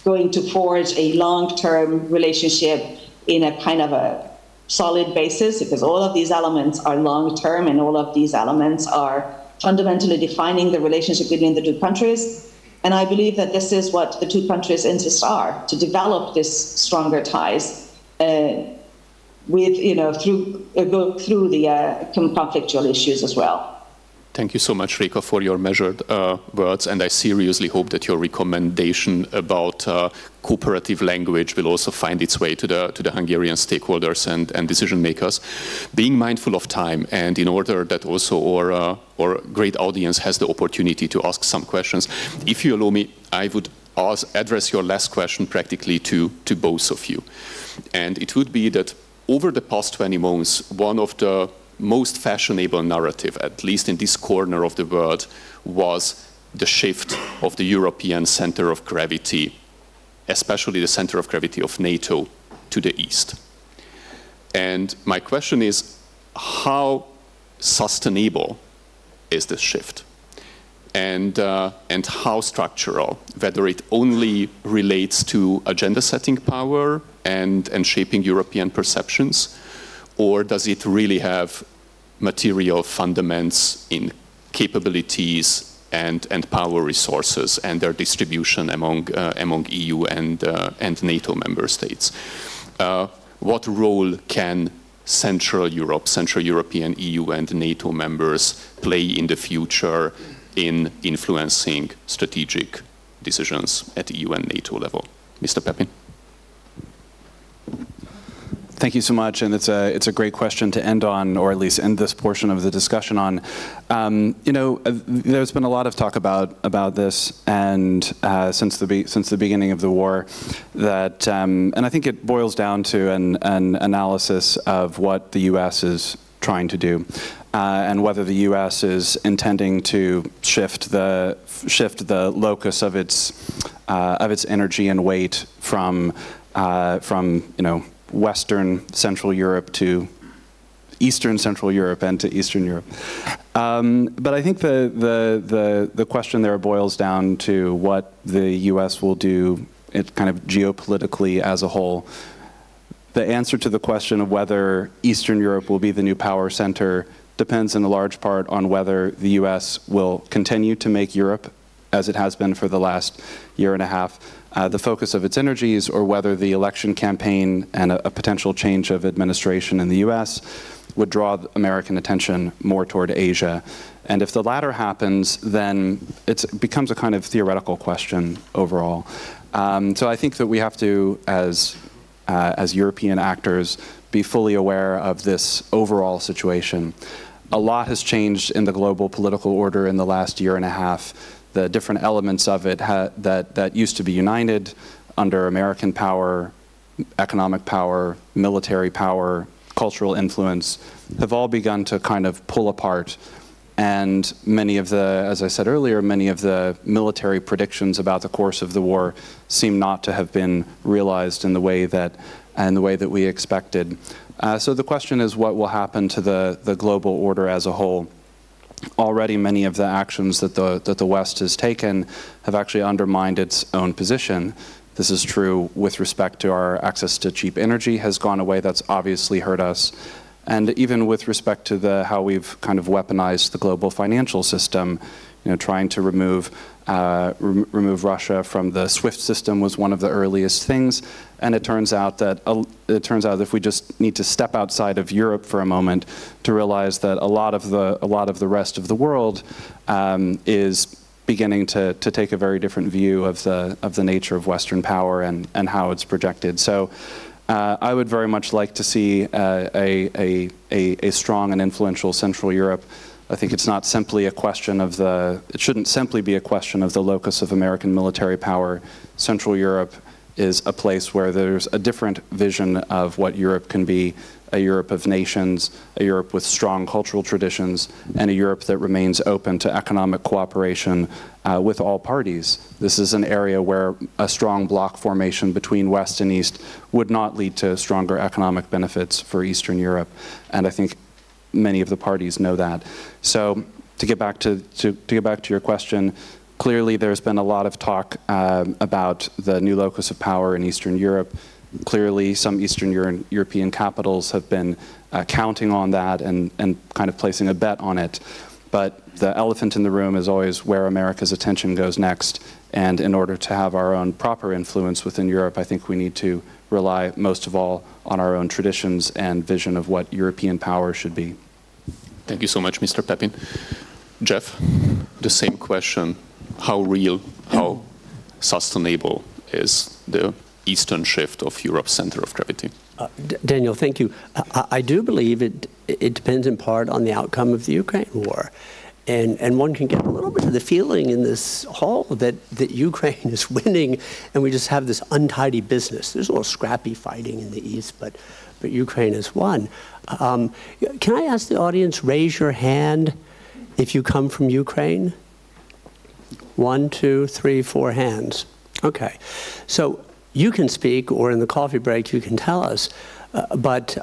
going to forge a long-term relationship in a kind of a solid basis, because all of these elements are long-term and all of these elements are fundamentally defining the relationship between the two countries. And I believe that this is what the two countries' interests are, to develop this stronger ties go through the conflictual issues as well. Thank you so much, Réka, for your measured words, and I seriously hope that your recommendation about cooperative language will also find its way to the Hungarian stakeholders and decision makers. Being mindful of time, and in order that also our great audience has the opportunity to ask some questions, if you allow me, I would address your last question practically to both of you. And it would be that over the past 20 months, one of the most fashionable narrative, at least in this corner of the world, was the shift of the European center of gravity, especially the center of gravity of NATO, to the east. And my question is, how sustainable is this shift? And how structural, whether it only relates to agenda-setting power and shaping European perceptions, or does it really have material fundaments in capabilities and power resources and their distribution among EU and NATO member states? What role can Central Europe, Central European EU and NATO members play in the future in influencing strategic decisions at EU and NATO level? Mr. Pappin. Thank you so much, and it's a great question to end on, or at least end this portion of the discussion on. There's been a lot of talk about this, and since the beginning of the war, that and I think it boils down to an analysis of what the U.S. is trying to do, and whether the U.S. is intending to shift the locus of its energy and weight from Western Central Europe to Eastern Central Europe and to Eastern Europe. But I think the question there boils down to what the U.S. will do kind of geopolitically as a whole. The answer to the question of whether Eastern Europe will be the new power center depends in a large part on whether the U.S. will continue to make Europe, as it has been for the last year and a half, the focus of its energies, or whether the election campaign and a potential change of administration in the U.S. would draw American attention more toward Asia. And if the latter happens, then it becomes a kind of theoretical question overall. So I think that we have to, as European actors, be fully aware of this overall situation. A lot has changed in the global political order in the last year and a half. The different elements of it that used to be united under American power, economic power, military power, cultural influence, have all begun to kind of pull apart. And many of the, as I said earlier, many of the military predictions about the course of the war seem not to have been realized in the way that we expected. So the question is, what will happen to the global order as a whole? Already many of the actions that the West has taken have actually undermined its own position. This is true with respect to our access to cheap energy has gone away. That's obviously hurt us. And even with respect to how we've kind of weaponized the global financial system, trying to remove Russia from the SWIFT system was one of the earliest things. And it turns out that it turns out if we just need to step outside of Europe for a moment to realize that a lot of the rest of the world is beginning to take a very different view of the nature of Western power and how it's projected. So I would very much like to see a strong and influential Central Europe. I think it's not simply a question of it shouldn't simply be a question of the locus of American military power. Central Europe is a place where there's a different vision of what Europe can be, a Europe of nations, a Europe with strong cultural traditions, and a Europe that remains open to economic cooperation with all parties. This is an area where a strong bloc formation between West and East would not lead to stronger economic benefits for Eastern Europe, and I think many of the parties know that. So to get back to your question, clearly there's been a lot of talk about the new locus of power in Eastern Europe. Clearly some Eastern European capitals have been counting on that and kind of placing a bet on it. But the elephant in the room is always where America's attention goes next. And in order to have our own proper influence within Europe, I think we need to rely most of all on our own traditions and vision of what European power should be. Thank you so much, Mr. Pappin. Jeff, the same question. How real, how sustainable is the eastern shift of Europe's center of gravity? Daniel, thank you. I do believe it depends in part on the outcome of the Ukraine war. And one can get a little bit of the feeling in this hall that Ukraine is winning and we just have this untidy business. There's a little scrappy fighting in the East, but Ukraine has won. Can I ask the audience, raise your hand if you come from Ukraine? 1, 2, 3, 4 hands. Okay. So you can speak, or in the coffee break you can tell us, but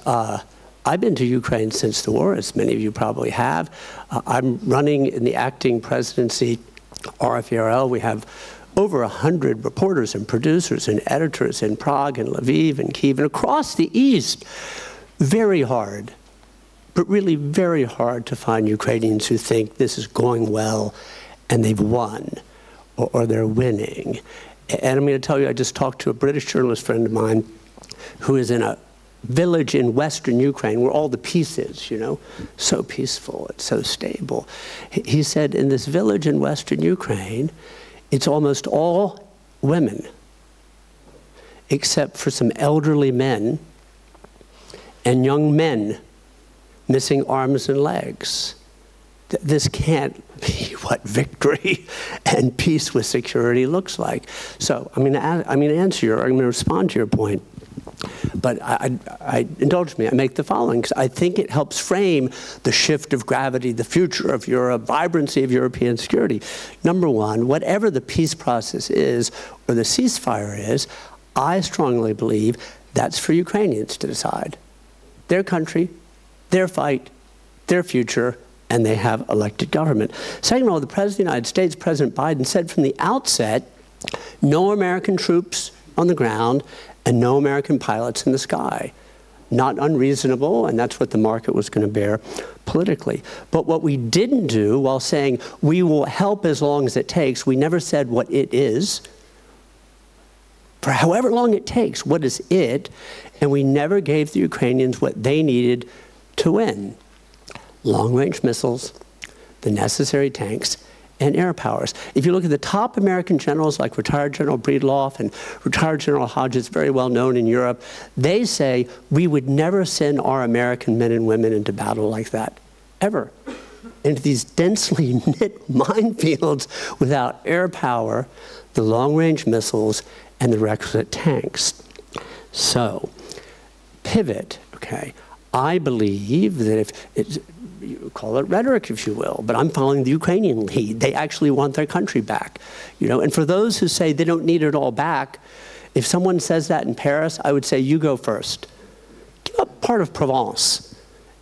I've been to Ukraine since the war, as many of you probably have. I'm running in the acting presidency, RFERL. We have over 100 reporters and producers and editors in Prague and Lviv and Kyiv and across the East. Very hard, but really very hard to find Ukrainians who think this is going well and they've won or they're winning. And I'm going to tell you, I just talked to a British journalist friend of mine who is in a village in western Ukraine where all the peace is, you know, so peaceful, it's so stable. He said in this village in western Ukraine, it's almost all women, except for some elderly men and young men missing arms and legs. This can't be what victory and peace with security looks like. So I'm going to respond to your point. But indulge me, I make the following, because I think it helps frame the shift of gravity, the future of Europe, vibrancy of European security. Number one, whatever the peace process is, or the ceasefire is, I strongly believe that's for Ukrainians to decide. Their country, their fight, their future, and they have elected government. Second of all, the President of the United States, President Biden, said from the outset, no American troops on the ground and no American pilots in the sky. Not unreasonable, and that's what the market was going to bear politically. But what we didn't do, while saying we will help as long as it takes, we never said what it is. For however long it takes, what is it? And we never gave the Ukrainians what they needed to win. Long-range missiles, the necessary tanks, and air powers. If you look at the top American generals like retired General Breedlove and retired General Hodges, very well known in Europe, they say we would never send our American men and women into battle like that, ever. Into these densely knit minefields without air power, the long-range missiles, and the requisite tanks. So, pivot, okay. I believe that if it's, you call it rhetoric, if you will, but I'm following the Ukrainian lead. They actually want their country back, you know. And for those who say they don't need it all back, if someone says that in Paris, I would say you go first. Give up part of Provence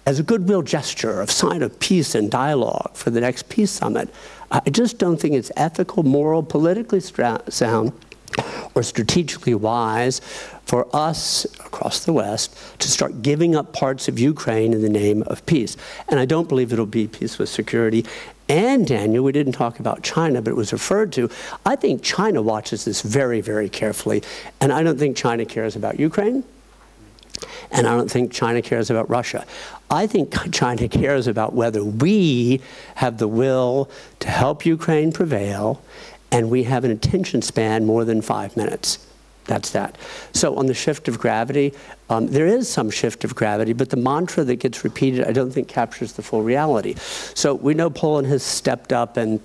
as a goodwill gesture, of sign of peace and dialogue for the next peace summit. I just don't think it's ethical, moral, politically sound, or strategically wise for us across the West to start giving up parts of Ukraine in the name of peace. And I don't believe it'll be peace with security. And Daniel, we didn't talk about China, but it was referred to. I think China watches this very, very carefully. And I don't think China cares about Ukraine. And I don't think China cares about Russia. I think China cares about whether we have the will to help Ukraine prevail, and we have an attention span more than 5 minutes. That's that. So on the shift of gravity, there is some shift of gravity, but the mantra that gets repeated I don't think captures the full reality. So we know Poland has stepped up and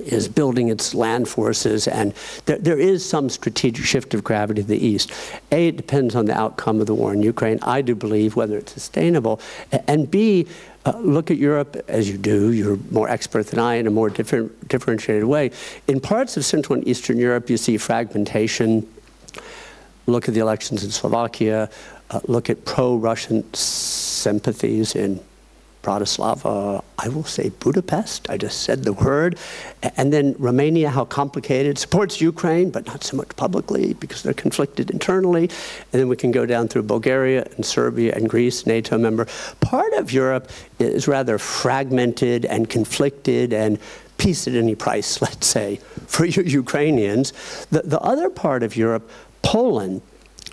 is building its land forces, and there is some strategic shift of gravity to the east. A, it depends on the outcome of the war in Ukraine. I do believe whether it's sustainable. And B, look at Europe as you do. You're more expert than I in a more differentiated way. In parts of Central and Eastern Europe, you see fragmentation. Look at the elections in Slovakia. Look at pro-Russian sympathies in Bratislava, I will say Budapest, I just said the word. And then Romania, how complicated, supports Ukraine, but not so much publicly because they're conflicted internally. And then we can go down through Bulgaria and Serbia and Greece, NATO member. Part of Europe is rather fragmented and conflicted and peace at any price, let's say, for you Ukrainians. The other part of Europe, Poland,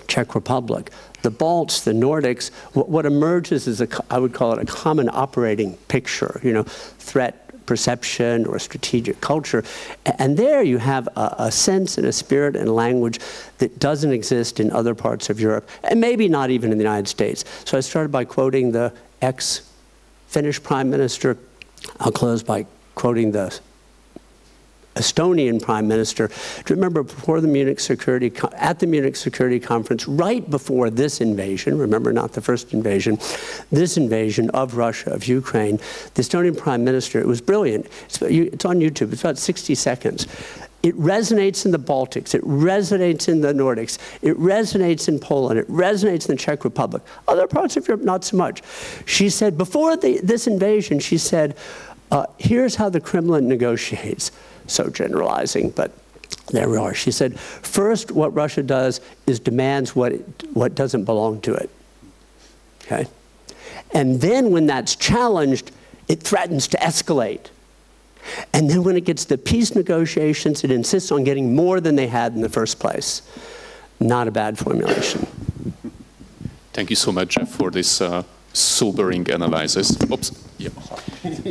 Czech Republic, the Balts, the Nordics, what emerges is, I would call it a common operating picture, you know, threat perception or strategic culture. And there you have a sense and a spirit and a language that doesn't exist in other parts of Europe, and maybe not even in the United States. So I started by quoting the ex-Finnish Prime Minister. I'll close by quoting the Estonian Prime Minister. Do you remember before the Munich Security, at the Munich Security Conference, right before this invasion, remember not the first invasion, this invasion of Russia, of Ukraine, the Estonian Prime Minister, it was brilliant. It's on YouTube, it's about 60 seconds. It resonates in the Baltics, it resonates in the Nordics, it resonates in Poland, it resonates in the Czech Republic. Other parts of Europe, not so much. She said, before this invasion, she said, here's how the Kremlin negotiates. So generalizing, but there we are. She said, first, what Russia does is demands what doesn't belong to it, okay? And then when that's challenged, it threatens to escalate. And then when it gets to peace negotiations, it insists on getting more than they had in the first place. Not a bad formulation. Thank you so much, Jeff, for this sobering analysis. Oops. Yeah.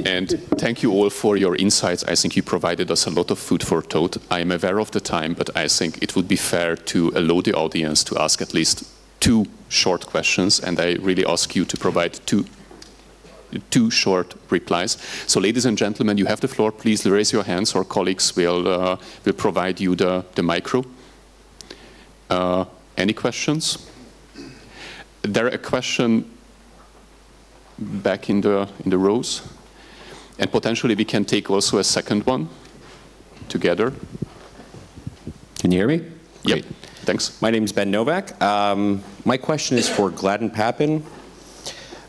And thank you all for your insights. I think you provided us a lot of food for thought. I am aware of the time, but I think it would be fair to allow the audience to ask at least 2 short questions, and I really ask you to provide two short replies. So ladies and gentlemen, you have the floor. Please raise your hands. Our colleagues will provide you the micro. Any questions? There a question back in the rows, and potentially we can take also a second one together. Can you hear me? Yep. Great. Thanks. My name is Ben Novak. My question is for Gladden Pappin.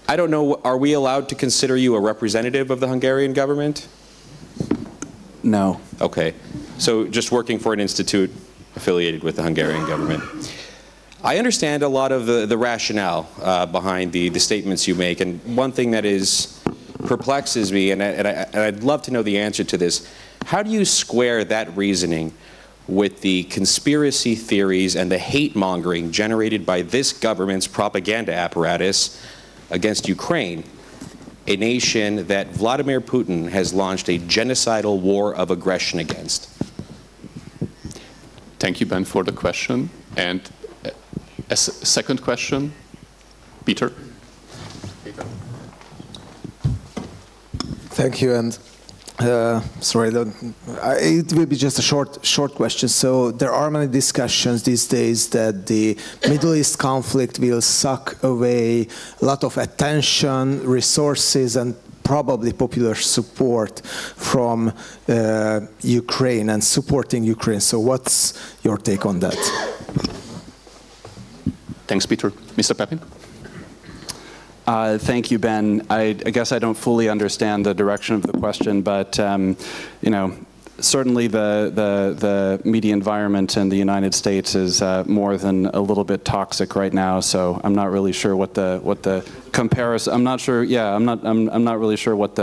I don't know, are we allowed to consider you a representative of the Hungarian government? No. Okay. So just working for an institute affiliated with the Hungarian government. I understand a lot of the rationale behind the statements you make, and one thing that perplexes me, and I'd love to know the answer to this, how do you square that reasoning with the conspiracy theories and the hate-mongering generated by this government's propaganda apparatus against Ukraine, a nation that Vladimir Putin has launched a genocidal war of aggression against? Thank you, Ben, for the question. And a second question, Petr. Thank you, and sorry, it will be just a short question. So there are many discussions these days that the Middle East conflict will suck away a lot of attention, resources, and probably popular support from Ukraine and supporting Ukraine. So what's your take on that? Thanks, Petr. Mr. Pappin? Thank you, Ben. I guess I don't fully understand the direction of the question, but you know, certainly the media environment in the United States is more than a little bit toxic right now. So I'm not really sure what the comparison. I'm not sure. Yeah, I'm not really sure what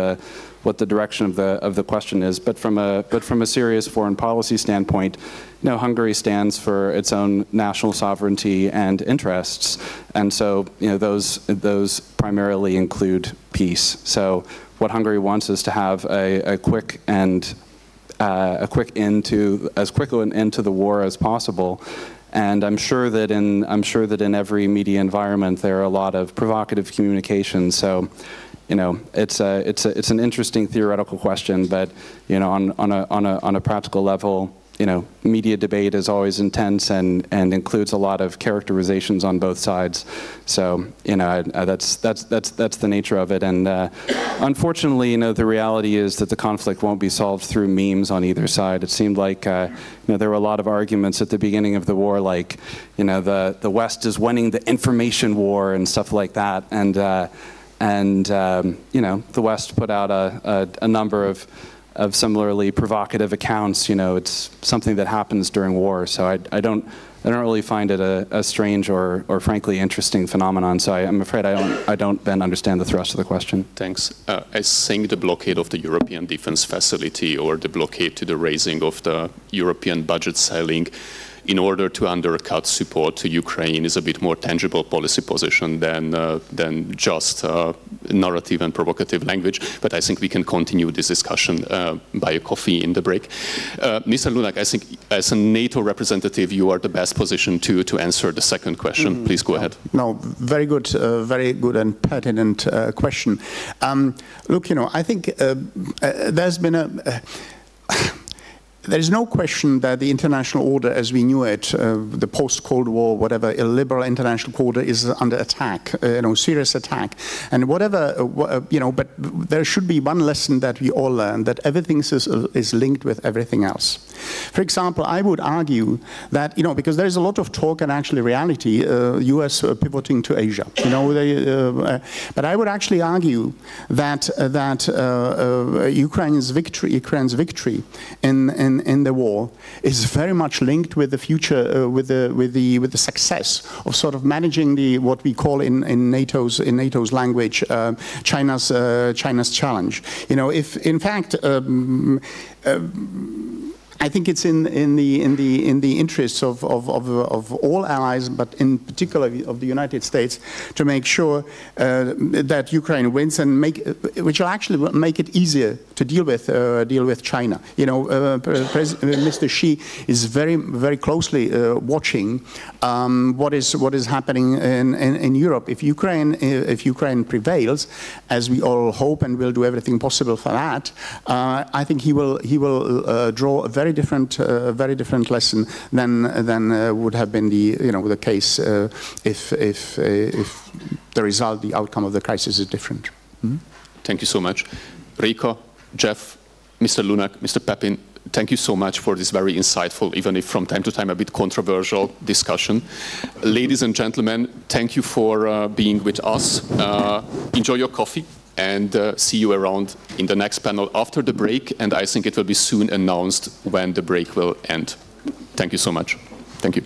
the direction of the question is. But from a serious foreign policy standpoint, you know, Hungary stands for its own national sovereignty and interests, and so, you know, those primarily include peace. So what Hungary wants is to have a quick end to the war as possible. And I'm sure that in every media environment there are a lot of provocative communications. So, you know, it's an interesting theoretical question, but, you know, on a practical level, you know, media debate is always intense and includes a lot of characterizations on both sides. So, you know, that's the nature of it. And unfortunately, you know, the reality is that the conflict won't be solved through memes on either side. It seemed like, you know, there were a lot of arguments at the beginning of the war, like, you know, the West is winning the information war and stuff like that. And you know, the West put out a number of similarly provocative accounts. You know, it's something that happens during war. So I don't really find it a strange or frankly interesting phenomenon. So I'm afraid I don't then understand the thrust of the question. Thanks. I think the blockade of the European Defence Facility or the blockade to the raising of the European budget ceiling in order to undercut support to Ukraine is a bit more tangible policy position than just narrative and provocative language. But I think we can continue this discussion by a coffee in the break. Mr. Lunak, I think as a NATO representative, you are the best position to answer the second question. Please go ahead. No, very good and pertinent question. Look, you know, I think there's been there is no question that the international order as we knew it, the post-Cold War, whatever, illiberal international order is under attack, you know, serious attack. And whatever, you know, but there should be one lesson that we all learn, that everything is linked with everything else. For example, I would argue that, you know, because there is a lot of talk and actually reality, US pivoting to Asia, you know, but I would actually argue that Ukraine's victory in the war is very much linked with the future, with the success of sort of managing what we call in NATO's language, China's challenge. You know, if in fact. I think it's in the interests of all allies, but in particular of the United States, to make sure that Ukraine wins and which will actually make it easier to deal with China. You know, Mr. Xi is very closely watching what is happening in Europe. If Ukraine prevails, as we all hope and will do everything possible for that, I think he will draw a very different lesson than would have been the case if the outcome of the crisis is different. Thank you so much, Réka, Jeff, Mr. Lunak, Mr. Pappin. Thank you so much for this very insightful, even if from time to time a bit controversial discussion. Ladies and gentlemen, thank you for being with us. Enjoy your coffee. And see you around in the next panel after the break, and I think it will be soon announced when the break will end. Thank you so much. Thank you.